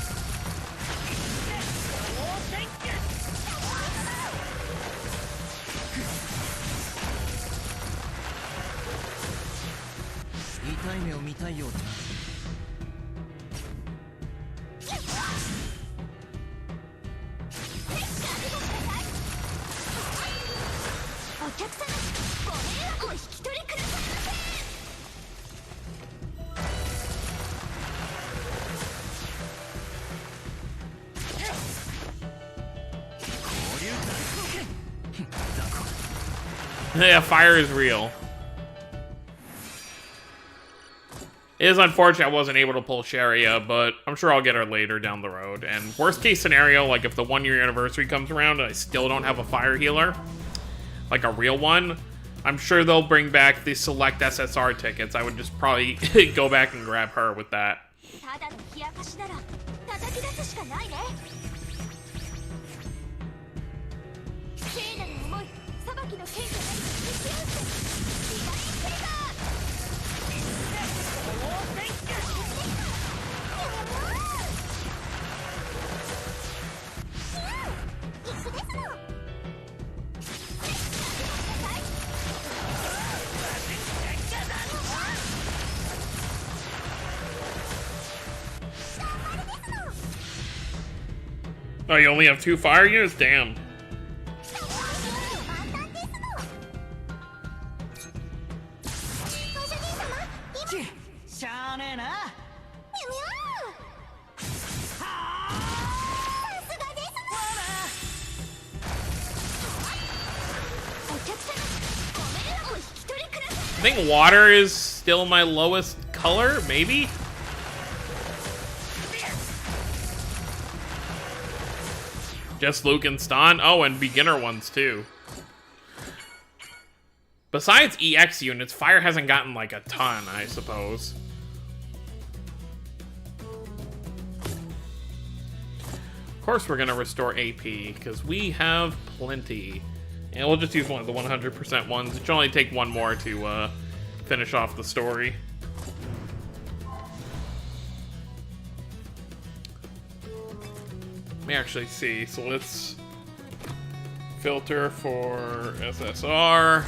Yeah, fire is real. It is unfortunate I wasn't able to pull Sharia, but I'm sure I'll get her later down the road. And worst case scenario, like if the 1-year anniversary comes around and I still don't have a fire healer, like a real one, I'm sure they'll bring back the select SSR tickets. I would just probably go back and grab her with that. Oh, you only have 2 fire units? Damn. I think water is still my lowest color, maybe? Just Luke and Stan? Oh, and beginner ones too. Besides EX units, fire hasn't gotten like a ton, I suppose. Of course we're gonna restore AP, because we have plenty. And we'll just use one of the 100% ones. It should only take one more to finish off the story. Let me actually see. So let's filter for SSR.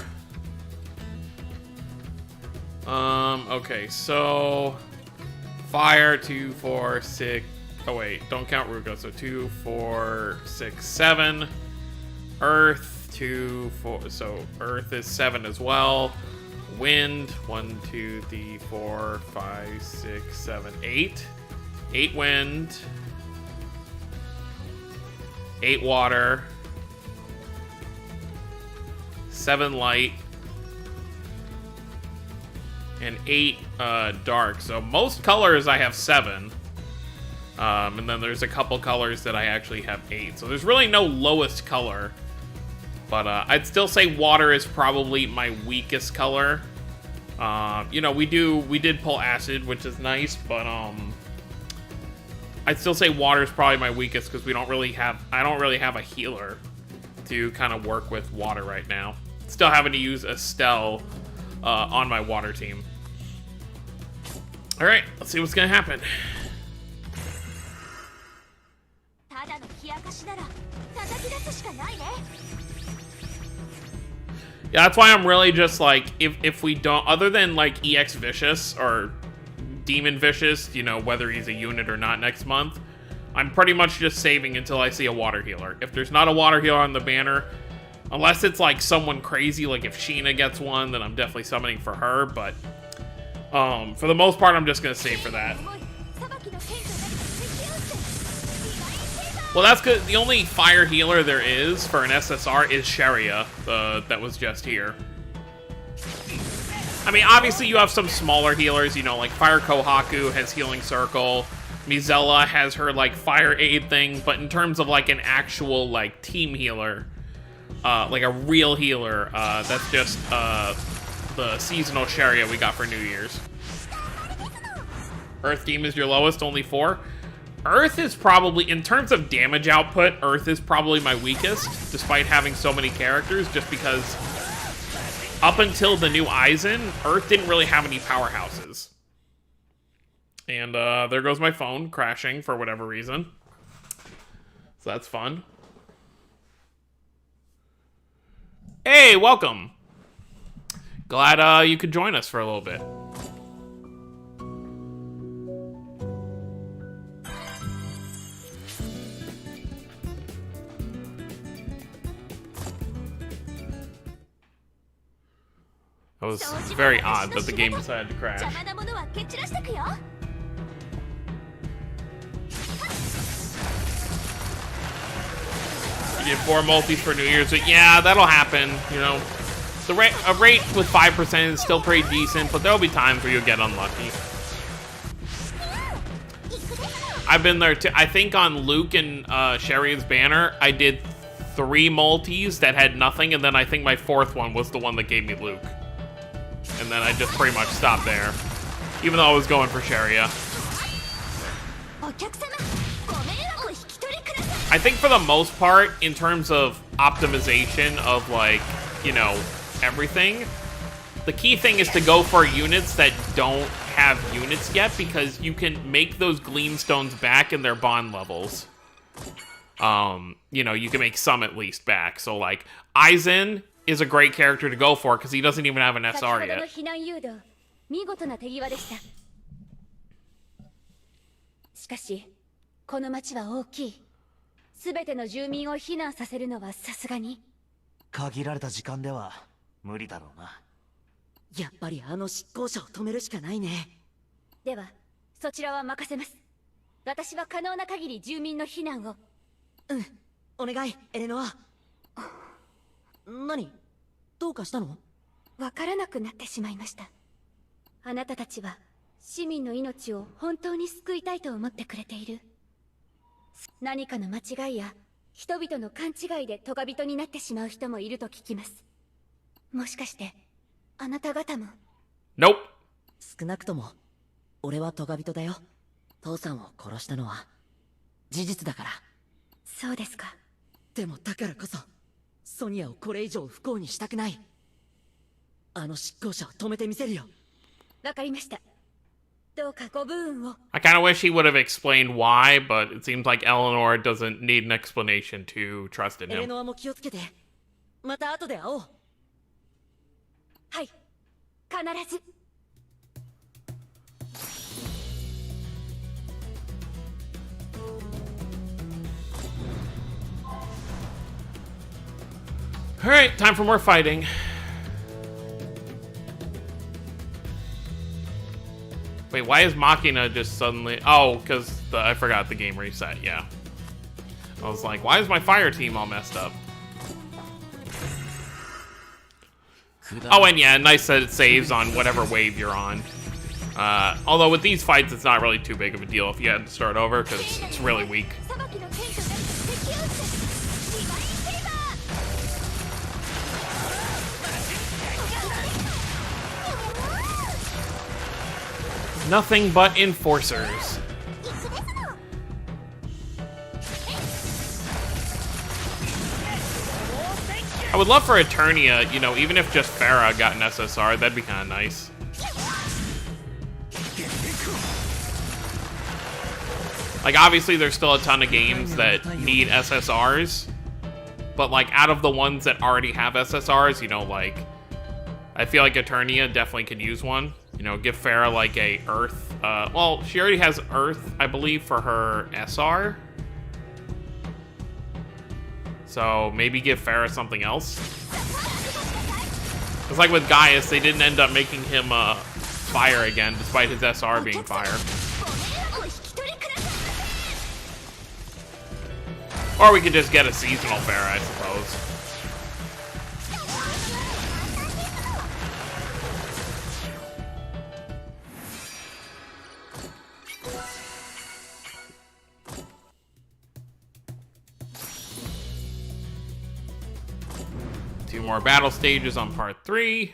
Okay, so fire 2, 4, 6. Oh wait, don't count Ruka. So 2, 4, 6, 7. Earth 2, 4. So Earth is 7 as well. Wind 1, 2, 3, 4, 5, 6, 7, 8. 8 wind. 8 water. 7 light. And 8 dark. So most colors I have 7. And then there's a couple colors that I actually have 8. So there's really no lowest color. But I'd still say water is probably my weakest color. You know, we did pull acid, which is nice, but I'd still say water is probably my weakest because I don't really have a healer to kind of work with water right now. Still having to use Estelle on my water team. All right, let's see what's gonna happen. Yeah, that's why I'm really just like, if we don't, other than like EX Vicious or Demon Vicious, you know, whether he's a unit or not next month, I'm pretty much just saving until I see a water healer. If there's not a water healer on the banner, unless it's like someone crazy, like if Sheena gets one, then I'm definitely summoning for her, but for the most part, I'm just gonna save for that. Well, that's good. The only fire healer there is for an SSR is Sharia, that was just here. I mean, obviously you have some smaller healers, you know, like Fire Kohaku has Healing Circle, Mizella has her, like, Fire Aid thing, but in terms of, like, an actual, like, team healer, like a real healer, that's just, the seasonal Sharia we got for New Year's. Earth Team is your lowest, only 4. Earth is probably, in terms of damage output, Earth is probably my weakest, despite having so many characters, just because up until the new Aizen, Earth didn't really have any powerhouses. And there goes my phone, crashing for whatever reason. So that's fun. Hey, welcome! Glad you could join us for a little bit. That was very odd that the game decided to crash. You did 4 multis for New Year's, but yeah, that'll happen, you know. A rate with 5% is still pretty decent, but there'll be times where you'll get unlucky. I've been there too. I think on Luke and Sharia's banner, I did 3 multis that had nothing, and then I think my 4th one was the one that gave me Luke. And then I just pretty much stopped there, even though I was going for Sharia. I think for the most part, in terms of optimization of, like, you know, everything, the key thing is to go for units that don't have units yet, because you can make those Gleamstones back in their bond levels. You know, you can make some at least back. So, like, Aizen is a great character to go for because he doesn't even have an SR yet. 全ての住民を避難させるのはさすがに。限られた時間では無理だろうな。やっぱりあの執行者を止めるしかないね。ではそちらは任せます。私は可能な限り住民の避難を。うん、お願いエレノア。何どうかしたの？わからなくなってしまいました。あなたたちは市民の命を本当に救いたいと思ってくれている。何かの間違いや人々の勘違いでトガ人になってしまう人もいると聞きます。もしかしてあなた方も。 Nope. 少なくとも俺はトガ人だよ。父さんを殺したのは事実だから。そうですか。でもだからこそソニアをこれ以上不幸にしたくない。あの執行者を止めてみせるよ。わかりました。どうかご武運を。 I kind of wish he would have explained why, but it seems like Eleanor doesn't need an explanation to trust in エレ him. ノアも気をつけて。また後で会おう。はい、必ず。Alright, time for more fighting. Wait, why is Machina just suddenly... Oh, because I forgot the game reset, yeah. I was like, why is my fire team all messed up? Oh, and yeah, nice that it saves on whatever wave you're on. Although with these fights, it's not really too big of a deal if you had to start over, because it's really weak. Nothing but enforcers. I would love for Eternia, you know, even if just Farah got an SSR, that'd be kind of nice. Like, obviously, there's still a ton of games that need SSRs, but, like, out of the ones that already have SSRs, you know, like, I feel like Eternia definitely could use one. You know, give Farah, like, a Earth, well, she already has Earth, I believe, for her SR. So, maybe give Farah something else. It's like with Gaius, they didn't end up making him, fire again, despite his SR being fire. Or we could just get a seasonal Farah, I suppose. Two more battle stages on part 3.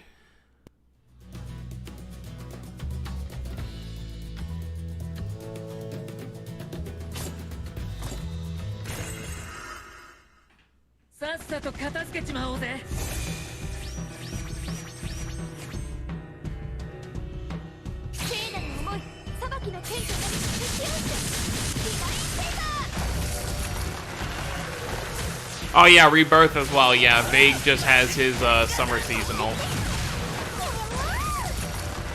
Oh yeah, Rebirth as well. Yeah, Vague just has his summer seasonal.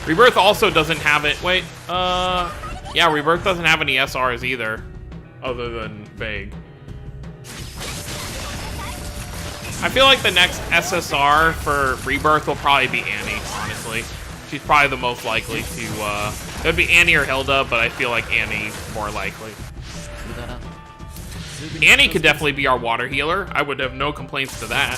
Rebirth also doesn't have it. Wait, yeah, Rebirth doesn't have any SRs either, other than Vague. I feel like the next SSR for Rebirth will probably be Annie, honestly. She's probably the most likely to, it would be Annie or Hilda, but I feel like Annie more likely. Annie could definitely be our water healer. I would have no complaints to that.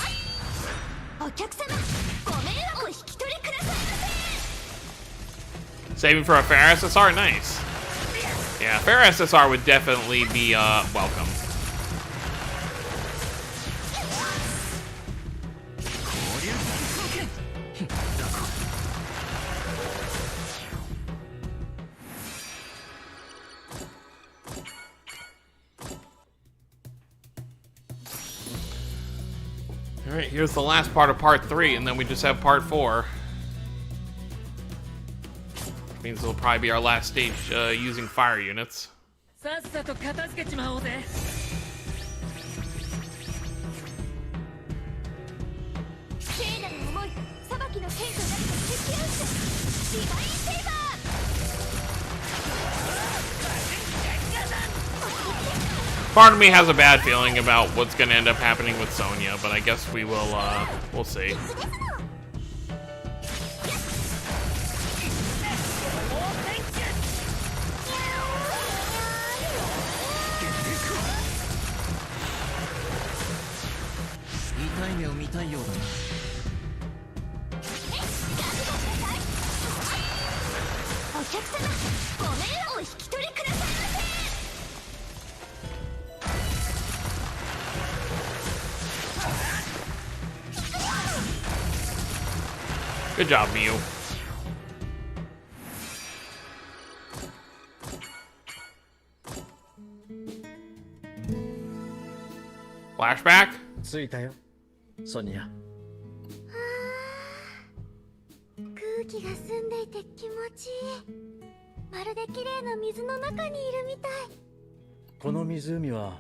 Saving for a fair SSR? Nice. Yeah, fair SSR would definitely be, welcome. Alright, here's the last part of part 3, and then we just have part 4. Means it'll probably be our last stage using fire units. Part of me has a bad feeling about what's gonna end up happening with Sonya, but I guess we will, we'll see. Good job, Mew. Flashback? 着いたよ、ソニア。空気が澄んでいて気持ちいい。まるで綺麗な水の中にいるみたい。この湖は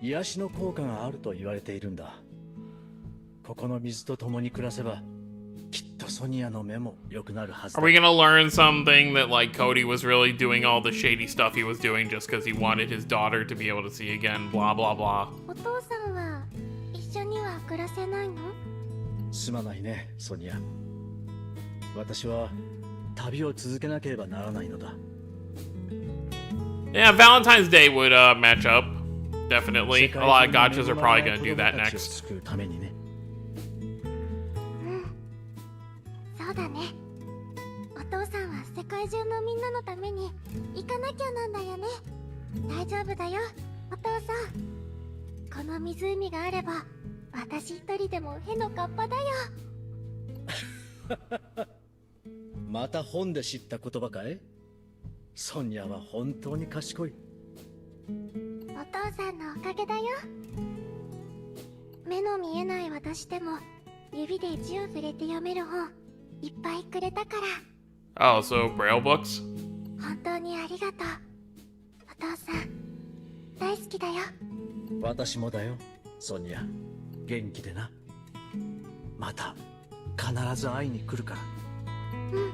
癒しの効果があると言われているんだ。ここの水と共に暮らせばきっとソニアの目も良くなるはずだ。 Are we gonna learn something that like Cody was really doing all the shady stuff he was doing just because he wanted his daughter to be able to see again, blah blah blah. お父さんは一緒には暮らせないの？すまないね、ソニア。私は旅を続けなければならないのだ。 Yeah, Valentine's Day would match up. Definitely. A lot of gachas are probably gonna do that next. そうだね。お父さんは世界中のみんなのために行かなきゃなんだよね。大丈夫だよ、お父さん。この湖があれば私一人でもへのかっぱだよ。また本で知った言葉かい？ソニアは本当に賢い。お父さんのおかげだよ。目の見えない私でも指で字を触れて読める本いっぱいくれたから。 Oh, so Braille books? 本当にありがとう。お父さん大好きだよ。私もだよ、ソニア。元気でな。また必ず会いに来るから。うん、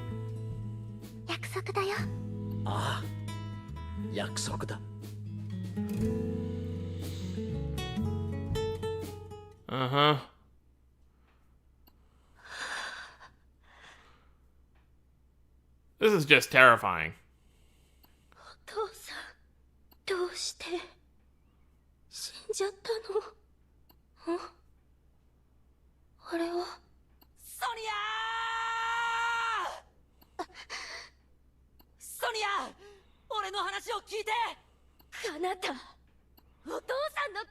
約束だよ。ああ、約束だ。Uh-huh. This is just terrifying. お父さん、どうして死んじゃったの？あれはソニア！ソニア！俺の話を聞いて！あなた、お父さんの仇！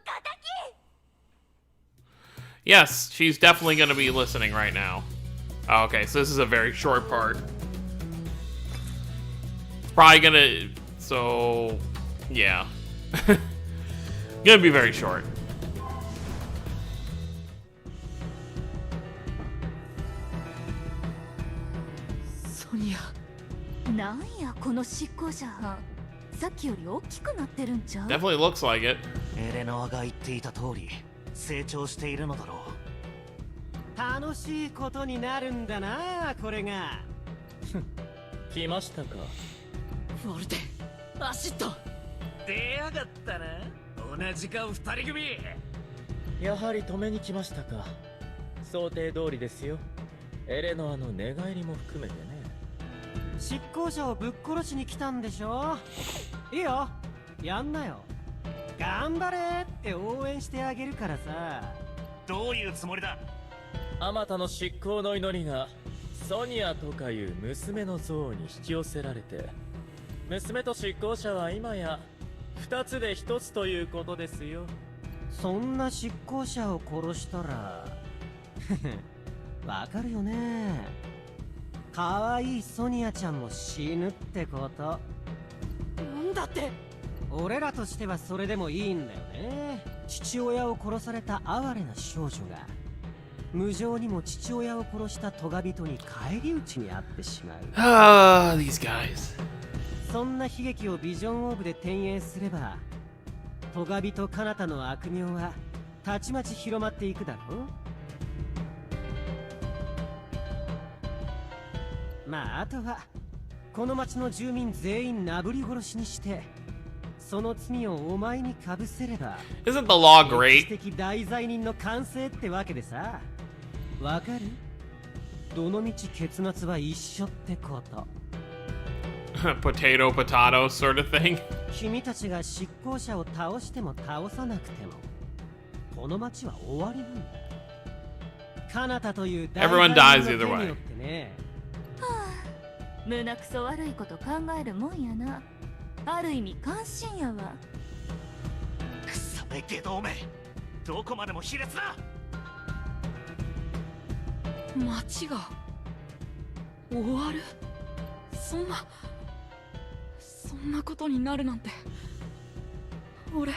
Yes, she's definitely gonna be listening right now. Oh, okay, so this is a very short part. It's probably gonna... So... Yeah. Gonna be very short. ソニア、なんやこの執行者班。さっきより大きくなってるんちゃう？ Definitely looks like it. エレノアが言っていた通り成長しているのだろう。楽しいことになるんだな、これが。来ましたか。ウォルテン、アシッド。出やがったな、同じ顔二人組。やはり止めに来ましたか。想定通りですよ。エレノアの寝返りも含めてね。執行者をぶっ殺しに来たんでしょ。いいよ、やんなよ。頑張れって応援してあげるからさ。どういうつもりだ？あまたの執行の祈りがソニアとかいう娘の像に引き寄せられて、娘と執行者は今や二つで一つということですよ。そんな執行者を殺したらわかるよね。可愛いソニアちゃんも死ぬってこと。なんだって。俺らとしてはそれでもいいんだよね。父親を殺された哀れな少女が無情にも父親を殺したトガ人に返り討ちにあってしまう。Ah, these guys. そんな悲劇をビジョンオーブで転映すれば、トガ人カナタの悪名はたちまち広まっていくだろう。まああとはこの町の住民全員なぶり殺しにしてその罪をお前にかぶせれば Isn't the law 歴史 great? 的大罪人の完成ってわけでさ。わかる？どのみち結末は一緒ってこと。Potato, potato sort of thing. 君たちが執行者を倒しても倒さなくても、この町は終わりなんだ。カナタという大 Everyone 罪 dies 人 either の手 way. によってね。胸くそ悪いこと考えるもんやな。ある意味関心やわ。くそめゲドめ、どこまでも卑劣だ。町が終わる。そんなことになるなんて。俺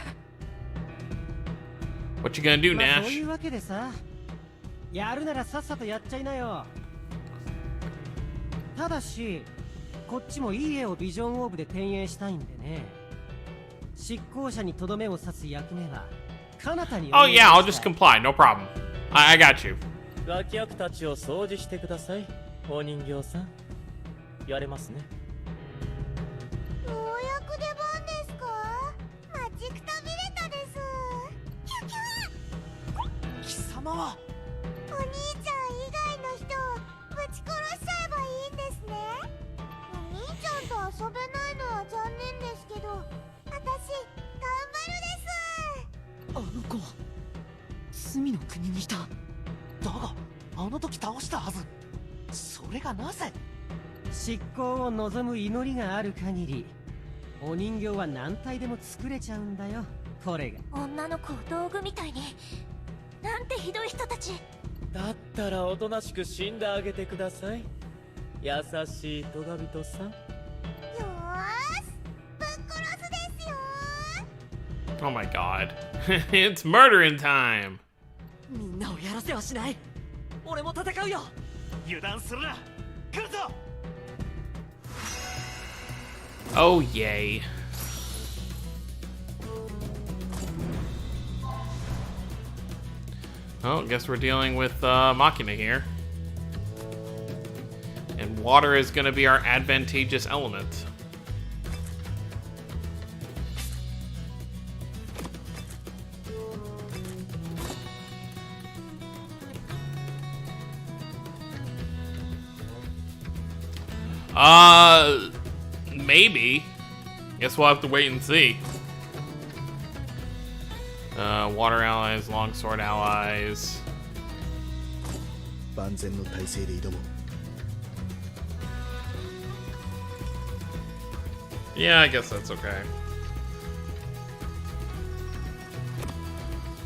What you gonna do, まあ、そう Nash? いうわけでさ、やるならさっさとやっちゃいなよ。ただし、こっちもいい絵をビジョンオーブで転映したいんでね。執行者にとどめを刺す役目は、カナタに。 Oh yeah, I'll just comply. No problem. I got you. 脇役たちを掃除してください。お人形さん、やれますね。ようやく出番ですか？待ちくたびれたです。キュキュ。貴様はお兄ちゃん以外の人をぶち殺しちゃえばいいんですね。お兄ちゃんと遊べないのは残念ですけど、私頑張るです。あの子、隅の国にいた。だがあの時倒したはず。それがなぜ？執行を望む祈りがある限り、お人形は何体でも作れちゃうんだよ。これが女の子を道具みたいに。なんてひどい人たち。だったらおとなしく死んであげてください。優しいトガビトさん。よーし、ぶっ殺すですよ。 Oh my god. It's murdering time. みんなをやらせはしない。俺も戦うよ。油断するな。来るぞ。 Oh yay. Oh, guess we're dealing with Machina here. And water is going to be our advantageous element. Maybe. Guess we'll have to wait and see. Water allies, longsword allies. 万全の体制で挑もう。 Yeah, I guess that's okay.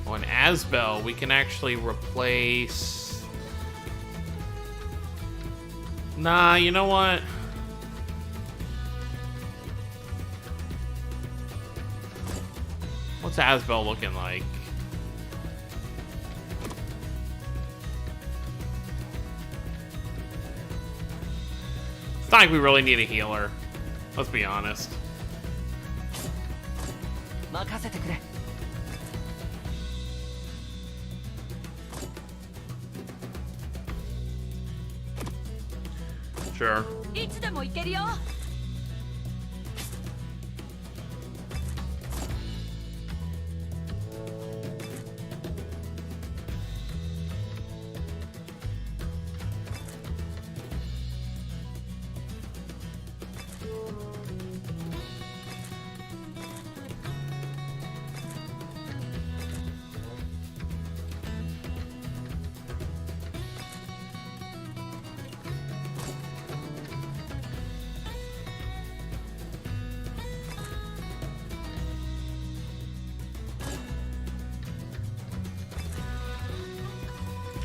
On Asbel, we can actually replace... Nah, you know what? What's Asbel looking like? It's not like we really need a healer. Let's be honest. 任せてくれ。 Sure. いつでも行けるよ。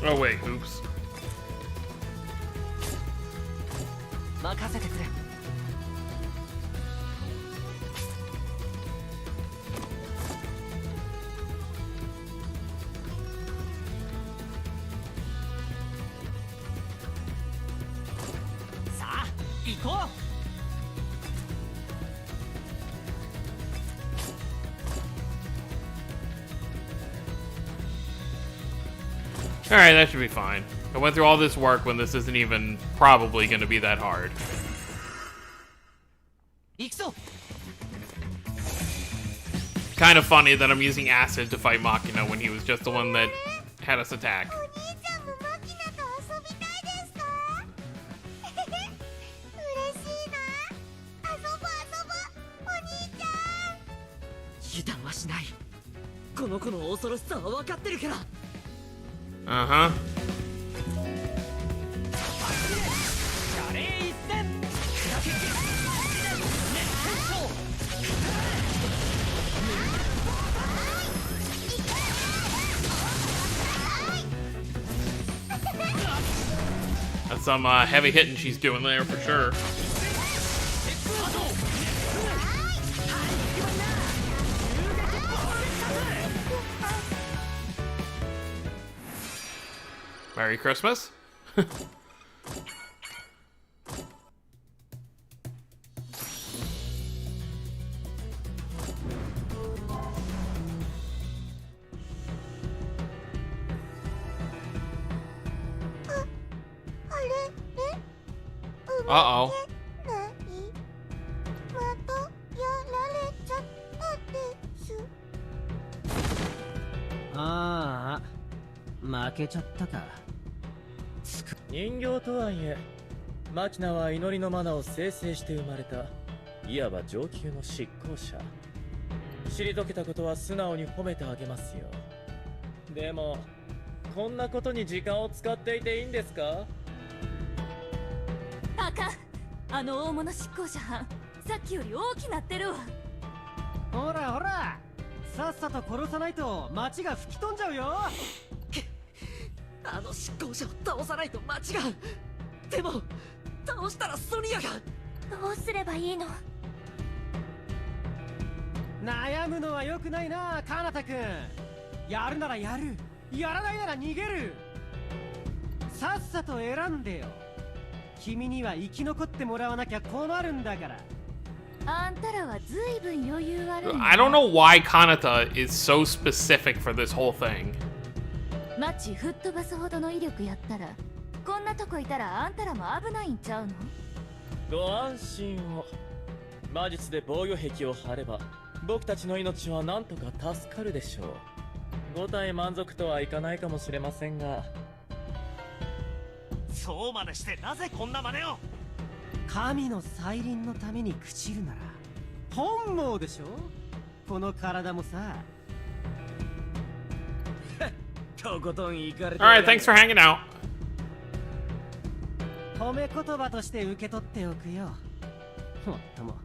Oh wait, oops. 任せてくれ。 さあ、行こう。 Alright, that should be fine. I went through all this work when this isn't even probably going to be that hard. 行くぞ。kind of funny that I'm using acid to fight Machina when he was just the one that had us attack. お兄ちゃんもマキナと遊びたいですか？嬉しいな。遊ぼうお兄ちゃん。油断はしない。この子の恐ろしさは分かってるから。Uh-huh. 華麗一戦。 That's some heavy hitting she's doing there for sure. Merry Christmas. Uh-oh. またやられちゃったです。ああ、負けちゃったか。人形とはいえマキナは祈りのマナを生成して生まれたいわば上級の執行者。退けたことは素直に褒めてあげますよ。でもこんなことに時間を使っていていいんですか？あかん。あの大物執行者犯、さっきより大きなってるわ。ほらほら、さっさと殺さないと街が吹き飛んじゃうよ。あの執行者を倒さないと街が。でも倒したらソニアが。どうすればいいの？悩むのは良くないな、カナタ君。やるならやる、やらないなら逃げる。さっさと選んでよ。君には生き残ってもらわなきゃ困るんだから。あんたらはずいぶん余裕あるんだ。 I don't know why Kanata is so specific for this whole thing. 街吹っ飛ばすほどの威力やったら、こんなとこいたらあんたらも危ないんちゃうの？ご安心を。魔術で防御壁を張れば僕たちの命はなんとか助かるでしょう。5体満足とはいかないかもしれませんが。そうまでしてなぜこんな真似を？神の再臨のために朽ちるなら本望でしょ。この体もさ。とことん行かれて。 Alright, thanks for hanging out. 褒め言葉として受け取っておくよ。もっとも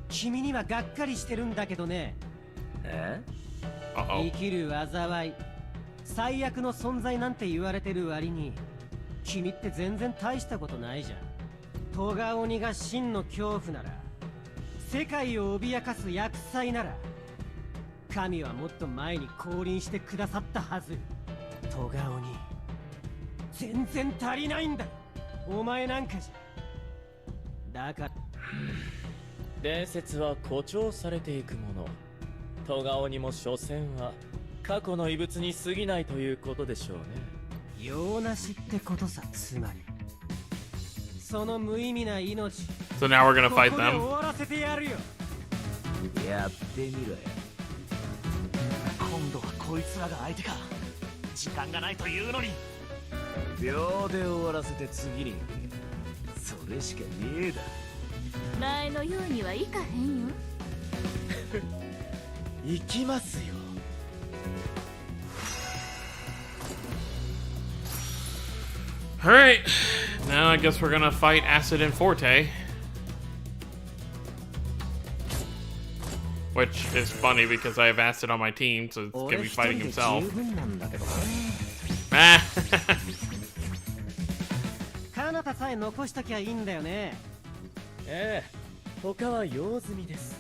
君にはがっかりしてるんだけどね。え？ Uh-oh. 生きる災い、最悪の存在なんて言われてる割に君って全然大したことないじゃん。トガ鬼が真の恐怖なら、世界を脅かす厄災なら、神はもっと前に降臨してくださったはず。トガ鬼全然足りないんだ。お前なんかじゃ。だから伝説は誇張されていくもの。トガ鬼も所詮は過去の遺物に過ぎないということでしょうね。用なしってことさ。つまりその無意味な命。 So now we're gonna ここ fight で them. 終わらせてやるよ。やってみろよ。今度はこいつらが相手か。時間がないというのに。秒で終わらせて次にそれしかねえだ。前のようにはいかへんよ。行きますよ。Alright, now I guess we're gonna fight Acid and Forte. Which is funny because I have Acid on my team, so it's gonna be fighting himself. カナタさえ残しときゃいいんだよね。ええ、他は用済みです。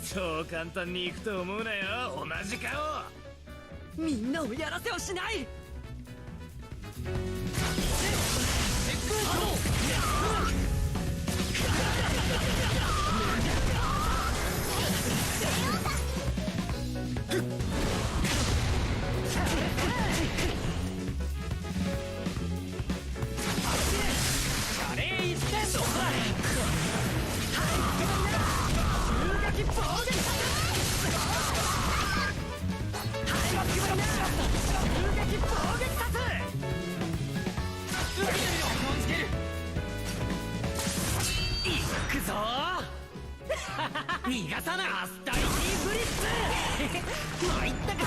そう簡単に行くと思うなよ、同じ顔。みんなをやらせはしない。逃がさなアスタリティブリッツ参ったか。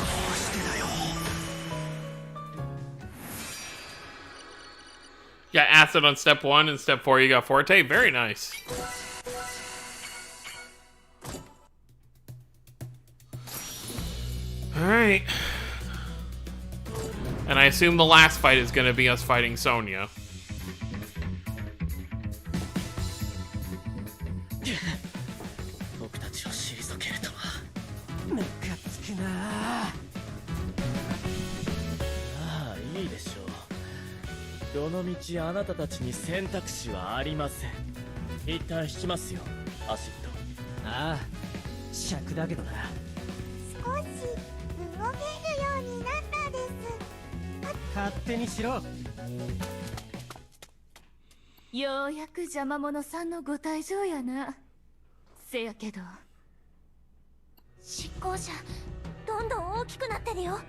You got acid on step 1, and step 4 you got forte. Very nice. Alright. And I assume the last fight is gonna be us fighting Sonya. 僕たちを退けるとはムカつくなあ。ああ、いいでしょう。どの道あなたたちに選択肢はありません。一旦引きますよ、アシッド。ああ、尺だけどな。少し動けるようになったです。勝手にしろ。ようやく邪魔者さんのご退場やな。せやけど執行者どんどん大きくなってるよ。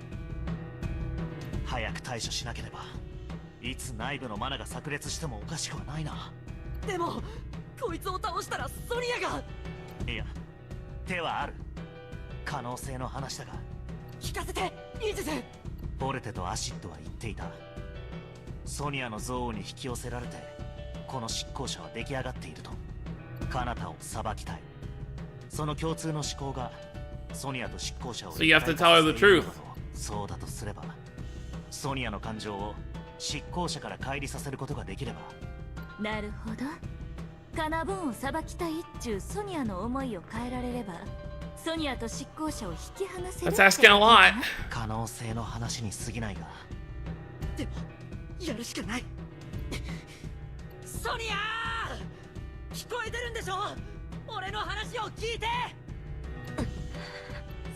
早く対処しなければいつ内部のマナが炸裂してもおかしくはないな。でもこいつを倒したらソニアが。いや、手はある。可能性の話だが。聞かせてイージス。フォルテとアシッドは言っていた。ソニアの憎悪に引き寄せられてこの執行者は出来上がっていると。彼方を裁きたい。その共通の思考がソニアと執行者を。So you have to tell her the truth. そうだとすればソニアの感情を執行者から乖離させることができれば。なるほど。カナボーンを裁きたいっちゅうソニアの思いを変えられればソニアと執行者を引き離せる。 That's asking a lot. 可能性の話に過ぎないが。でもやるしかない。ソニア聞こえてるんでしょ。俺の話を聞いて。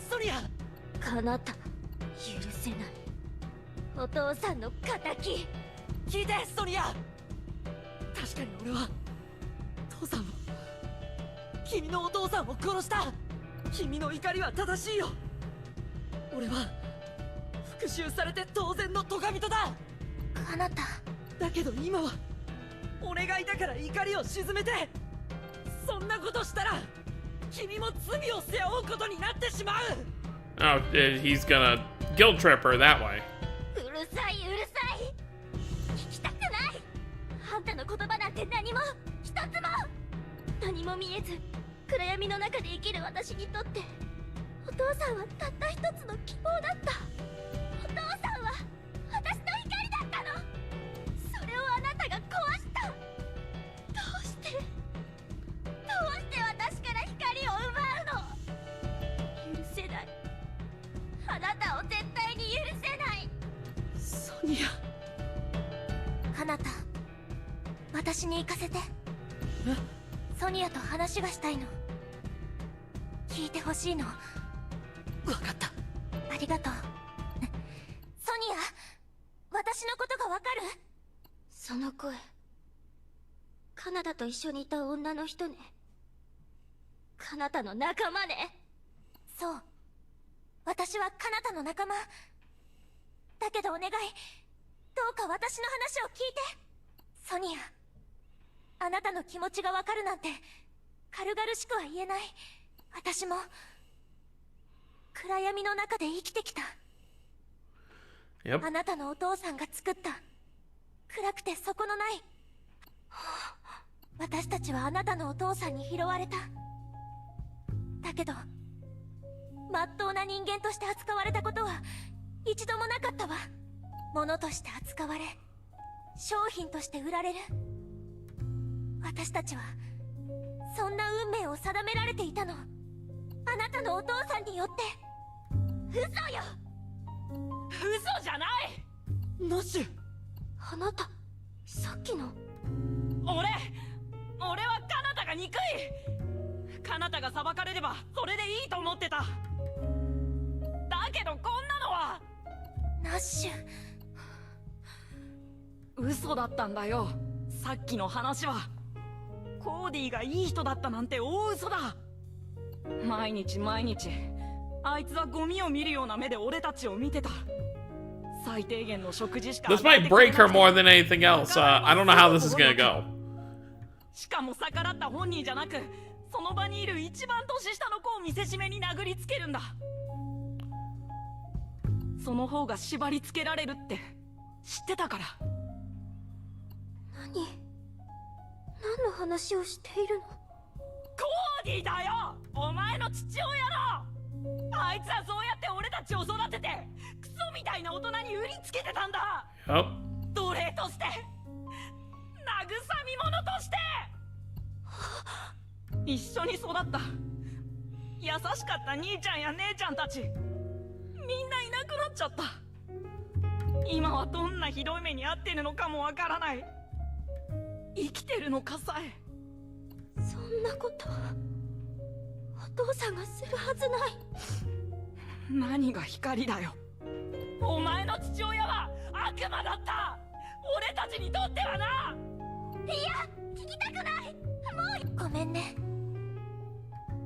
ソニア。かなた許せない。お父さんの敵。聞いてソニア。確かに俺は父さんを、君のお父さんを殺した。君の怒りは正しいよ。俺は復讐されて当然の咎人だ。かなた。だけど今はお願いだから怒りを鎮めて。そんなことしたら君も罪を背負うことになってしまう。 Oh, he's gonna guilt trip her that way. うるさい。聞きたくない。あんたの言葉なんて何も一つも。何も見えず暗闇の中で生きる私にとってお父さんはたった一つの希望だった。お父さんは私の光だったの。それをあなたが壊した。どうして私から光を奪うの。許せない。あなたを絶対に許せない。ソニア。かなた、私に行かせて。ソニアと話がしたいの。聞いてほしいの。分かった。ありがとう。ソニア、私のことがわかる？その声、カナダと一緒にいた女の人ね。カナタの仲間ね。そう、私はカナタの仲間だけど、お願い、どうか私の話を聞いて。ソニア、あなたの気持ちがわかるなんて軽々しくは言えない。私も暗闇の中で生きてきた。Yep. あなたのお父さんが作った暗くて底のない私たちはあなたのお父さんに拾われた。だけどまっとうな人間として扱われたことは一度もなかったわ。物として扱われ、商品として売られる。私たちはそんな運命を定められていたの。あなたのお父さんによって。嘘よ。嘘じゃない。ナッシュ。あなた、さっきの。俺はカナタが憎い。カナタが裁かれればそれでいいと思ってた。だけどこんなのは。ナッシュ、嘘だったんだよ。さっきの話はコーディがいい人だったなんて大嘘だ。毎日あいつはゴミを見るような目で俺たちを見てた。最低限の食事しか。 This might break her more than anything else. I don't know how this is gonna go. しかも逆らった本人じゃなく、その場にいる一番年下の子を見せしめに殴りつけるんだ。その方が縛り付けられるって知ってたから。何の話をしているの？コーディだよ、お前の父親の。あいつはそうやって俺たちを育ててクソみたいな大人に売りつけてたんだ。奴隷として、慰み者として。一緒に育った優しかった兄ちゃんや姉ちゃんたち、みんないなくなっちゃった。今はどんなひどい目に遭ってるのかもわからない。生きてるのかさえ。そんなことお父さんがするはずない。何が光だよ。お前の父親は悪魔だった。俺たちにとってはな。いや、聞きたくない。もうごめんね。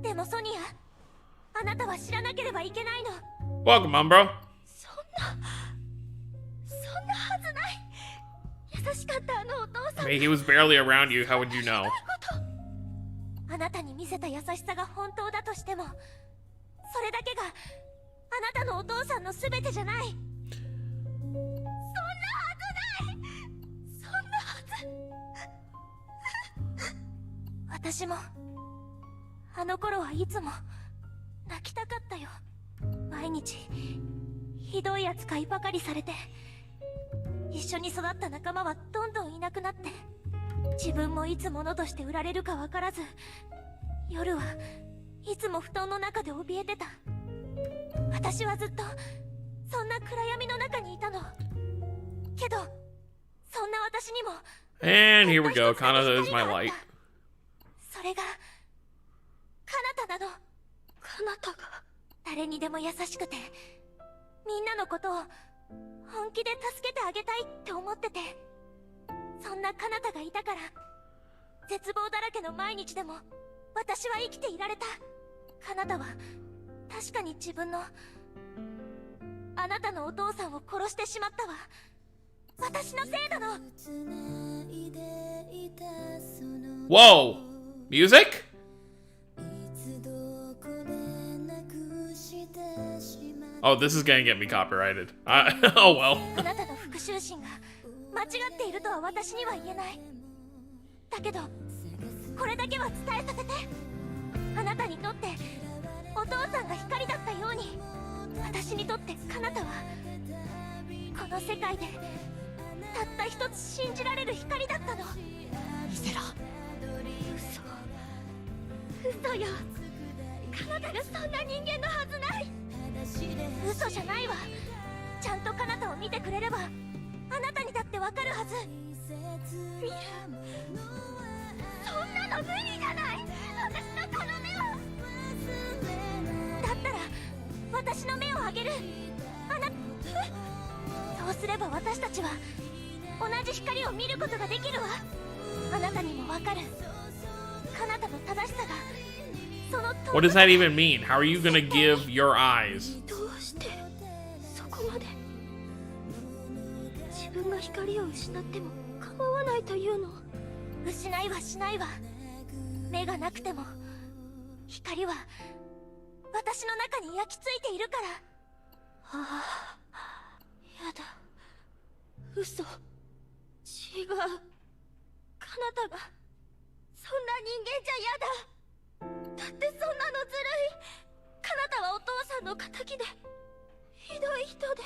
でもソニア、あなたは知らなければいけないの。 Welcome, mom, bro. そんなはずない。優しかったあのお父さん。 I mean, he was barely around you. How would you know? あなたに見せた優しさが本当だとしても、それだけがあなたのお父さんの全てじゃない。そんなはずない。そんなはず。私もあの頃はいつも泣きたかったよ。毎日ひどい扱いばかりされて、一緒に育った仲間はどんどんいなくなって、自分もいつ物として売られるか分からず、夜はいつも布団の中で怯えてた。私はずっとそんな暗闇の中にいたの。けどそんな私にも And here we go. Kanata is my light. それが彼方なの。彼方が誰にでも優しくて、みんなのことを本気で助けてあげたいって思ってて、そんな彼方がいたから、絶望だらけの毎日でも私は生きていられた。彼方は確かに自分のあなたのお父さんを殺してしまったわ。私のせいなの。 Whoa! Music? Oh, this is gonna get me copyrighted. Oh well. あなたの復讐心が間違っているとは私には言えない。だけどこれだけは伝えさせて。あなたにとってお父さんが光だったように、私にとって彼方はこの世界でたった一つ信じられる光だったの。ミセラ。嘘よ。彼方がそんな人間のはずない。嘘じゃないわ。ちゃんと彼方を見てくれればあなたにだってわかるはず。見る。そんなの無理じゃない。私のこの目を。だったら私の目をあげる。そうすれば私たちは同じ光を見ることができるわ。あなたにもわかる。彼方の正しさがそのと。 What does that even mean? How are you gonna give your eyes? どうしてそこまで。自分が光を失っても構わないというの。失いはしないわ。目がなくても光は私の中に焼き付いているから。ああ、やだ。嘘。違う。彼方がそんな人間じゃやだ。だってそんなのずるい。彼方はお父さんの仇でひどい人で、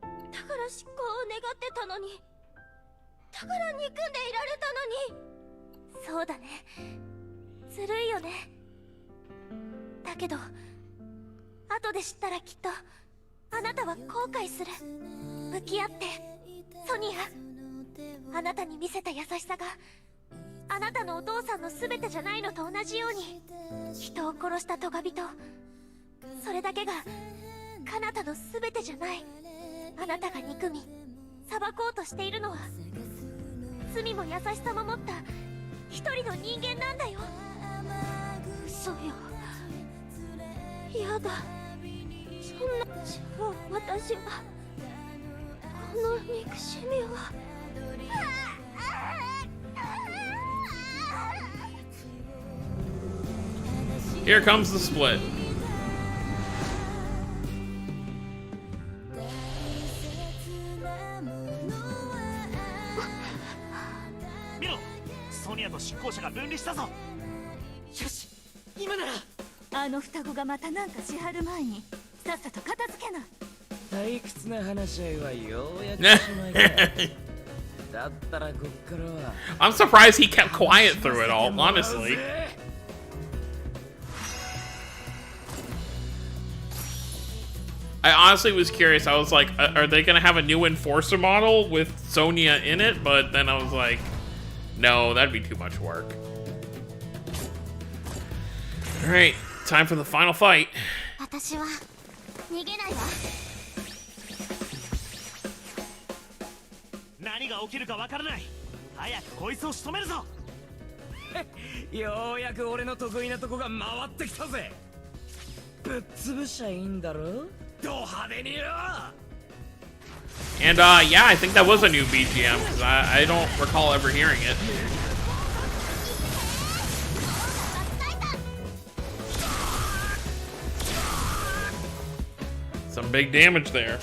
だから執行を願ってたのに、だから憎んでいられたのに。そうだね、ずるいよね。だけど後で知ったらきっとあなたは後悔する。向き合って。ソニア、あなたに見せた優しさがあなたのお父さんの全てじゃないのと同じように、人を殺したトガ人、それだけが彼方の全てじゃない。あなたが憎み裁こうとしているのは、罪も優しさも持った一人の人間なんだよ。嘘よ。やだ。そんな。じゃあ私はこの憎しみは。Here comes the split. Miro, ソニアと執行者が分離したぞ。よし、今なら。あの双子がまたなんかしはる前にさっさと片付けな。退屈な話し合いはようやくしまいか。だったらこっからは I'm surprised he kept quiet through it all, honestly. I honestly was curious. I was like, are they going to have a new Enforcer model with Sonya in it? But then I was like, no, that'd be too much work. Alright, time for the final fight. 私は逃げないわ。何が起きるかわからない。早くこいつを仕留めるぞ。ようやく俺の得意なとこが回ってきたぜ。ぶっ潰しゃいいんだろ。ド派手によ。 And yeah, I think that was a new BGM because I don't recall ever hearing it. Some big damage there.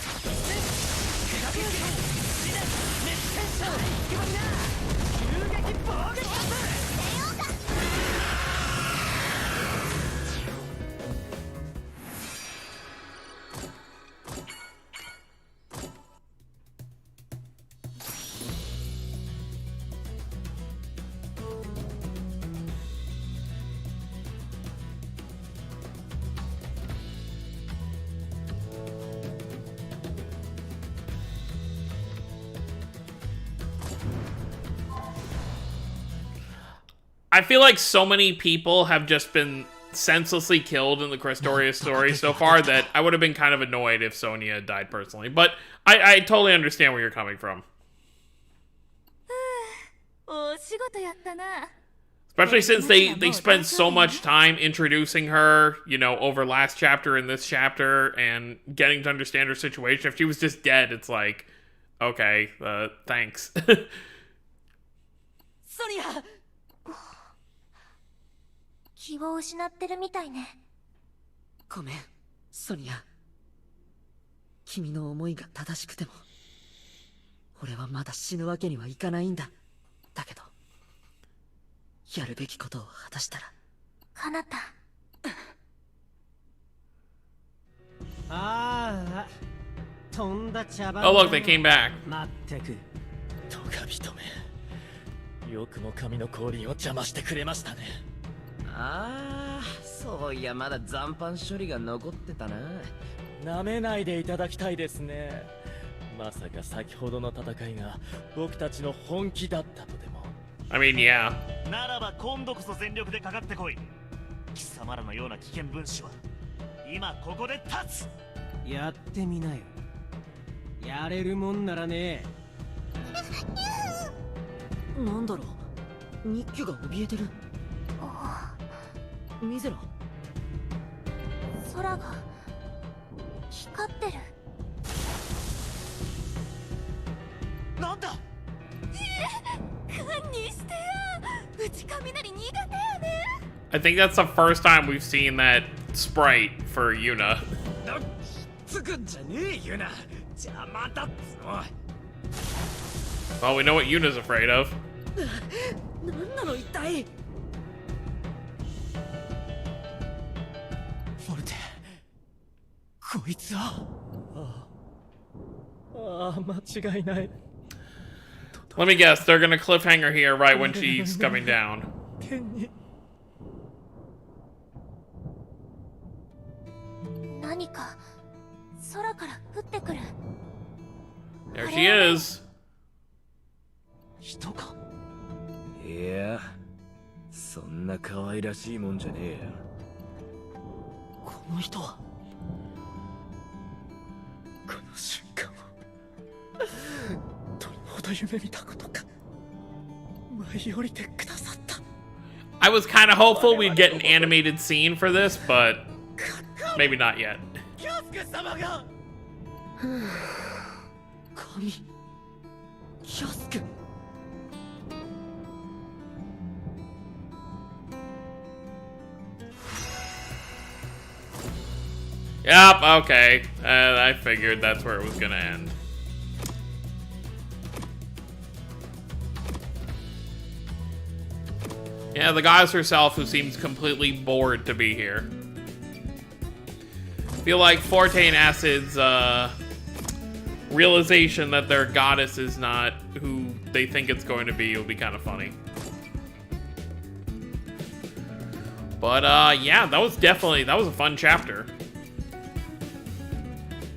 I feel like so many people have just been senselessly killed in the Crestoria story so far that I would have been kind of annoyed if Sonya had died personally. But I totally understand where you're coming from. Especially since they spent so much time introducing her, you know, over last chapter and this chapter and getting to understand her situation. If she was just dead, it's like, okay, thanks. Sonya! 気を失ってるみたいね。ごめん、ソニア。君の思いが正しくても、俺はまだ死ぬわけにはいかないんだ。だけど、やるべきことを果たしたら。カナタ。ああ、とんだ茶番。 Oh look, they came back. まったく。トガビトめ。よくも神の降臨を邪魔してくれましたね。ああ、そういやまだ残飯処理が残ってたな。なめないでいただきたいですね。まさか先ほどの戦いが僕たちの本気だったとでも。I mean, yeah. ならば今度こそ全力でかかってこい。貴様らのような危険分子は今ここで立つ。やってみなよ。やれるもんならね。なんだろう、日記が怯えてる。見せろ。空が光ってる。なんだ。堪忍してよ。うち雷苦手やね。 I think that's the first time we've seen that sprite for Yuna. つくんじゃねえユナ。邪魔だっつの。 Well, we know what Yuna's afraid of. なんなの一体。フォルテ、こいつは。ああ、間違いない。 Let me guess, they're gonna cliffhanger here right when she's coming down. 天に。何か空から降ってくる。 There she is. 人か。いや、そんな可愛らしいもんじゃねえよ。この人は。この瞬間をどれほど夢見たことか。舞い降りてくださった。 I was kind of hopeful we'd get an animated scene for this, but maybe not yet. キャスケ様が。神、キャスク。Yep, okay. I figured that's where it was gonna end. Yeah, the goddess herself, who seems completely bored to be here. I feel like Forte and Acid's realization that their goddess is not who they think it's going to be will be kind of funny. But yeah, that was a fun chapter.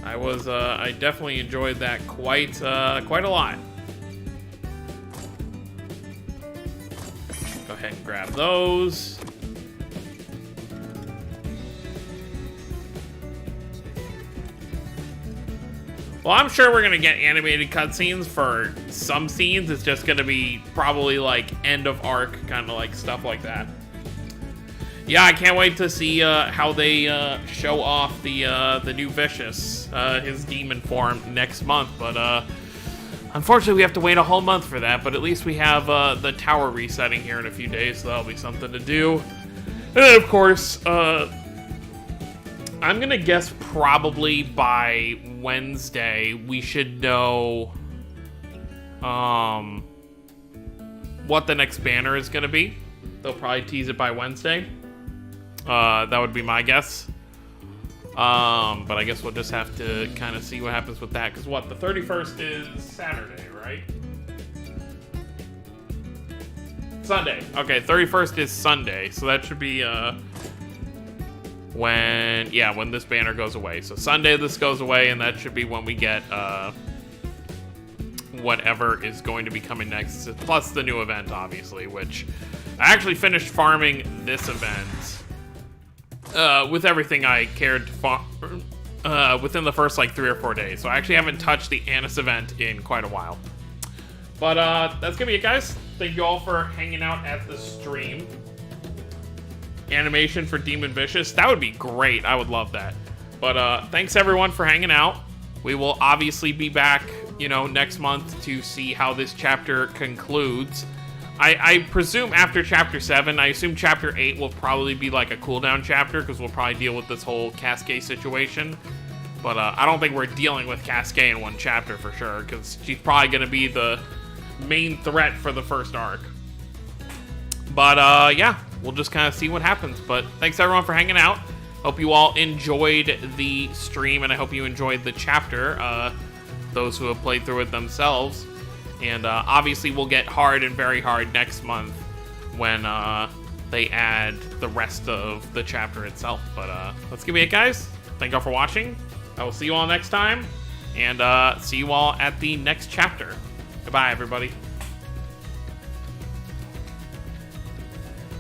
I definitely enjoyed that quite a lot. Go ahead and grab those. Well, I'm sure we're gonna get animated cutscenes for some scenes. It's just gonna be probably like end of arc, kind of like stuff like that. Yeah, I can't wait to see how they show off the new Vicious, his demon form next month. But unfortunately, we have to wait a whole month for that. But at least we have the tower resetting here in a few days, so that'll be something to do. And then, of course, I'm gonna guess probably by Wednesday we should know what the next banner is gonna be. They'll probably tease it by Wednesday. That would be my guess. But I guess we'll just have to kind of see what happens with that. Because what, the 31st is Saturday, right? Sunday. Okay, 31st is Sunday. So that should be when this banner goes away. So Sunday this goes away, and that should be when we get whatever is going to be coming next. Plus the new event, obviously, which I actually finished farming this event with everything I cared to farm within the first like 3 or 4 days. So I actually haven't touched the Annis event in quite a while. But that's gonna be it, guys. Thank you all for hanging out at the stream. Animation for Demon Vicious, that would be great. I would love that. But thanks everyone for hanging out. We will obviously be back, next month to see how this chapter concludes. I presume after Chapter 7, I assume Chapter 8 will probably be like a cooldown chapter, because we'll probably deal with this whole Cascade situation. But I don't think we're dealing with Cascade in one chapter for sure, because she's probably going to be the main threat for the first arc. But yeah, we'll just kind of see what happens. But thanks everyone for hanging out. Hope you all enjoyed the stream, and I hope you enjoyed the chapter, those who have played through it themselves. And obviously we'll get hard and very hard next month when they add the rest of the chapter itself. But that's gonna be it, guys. Thank y'all for watching. I will see you all next time, and see you all at the next chapter. Goodbye, everybody.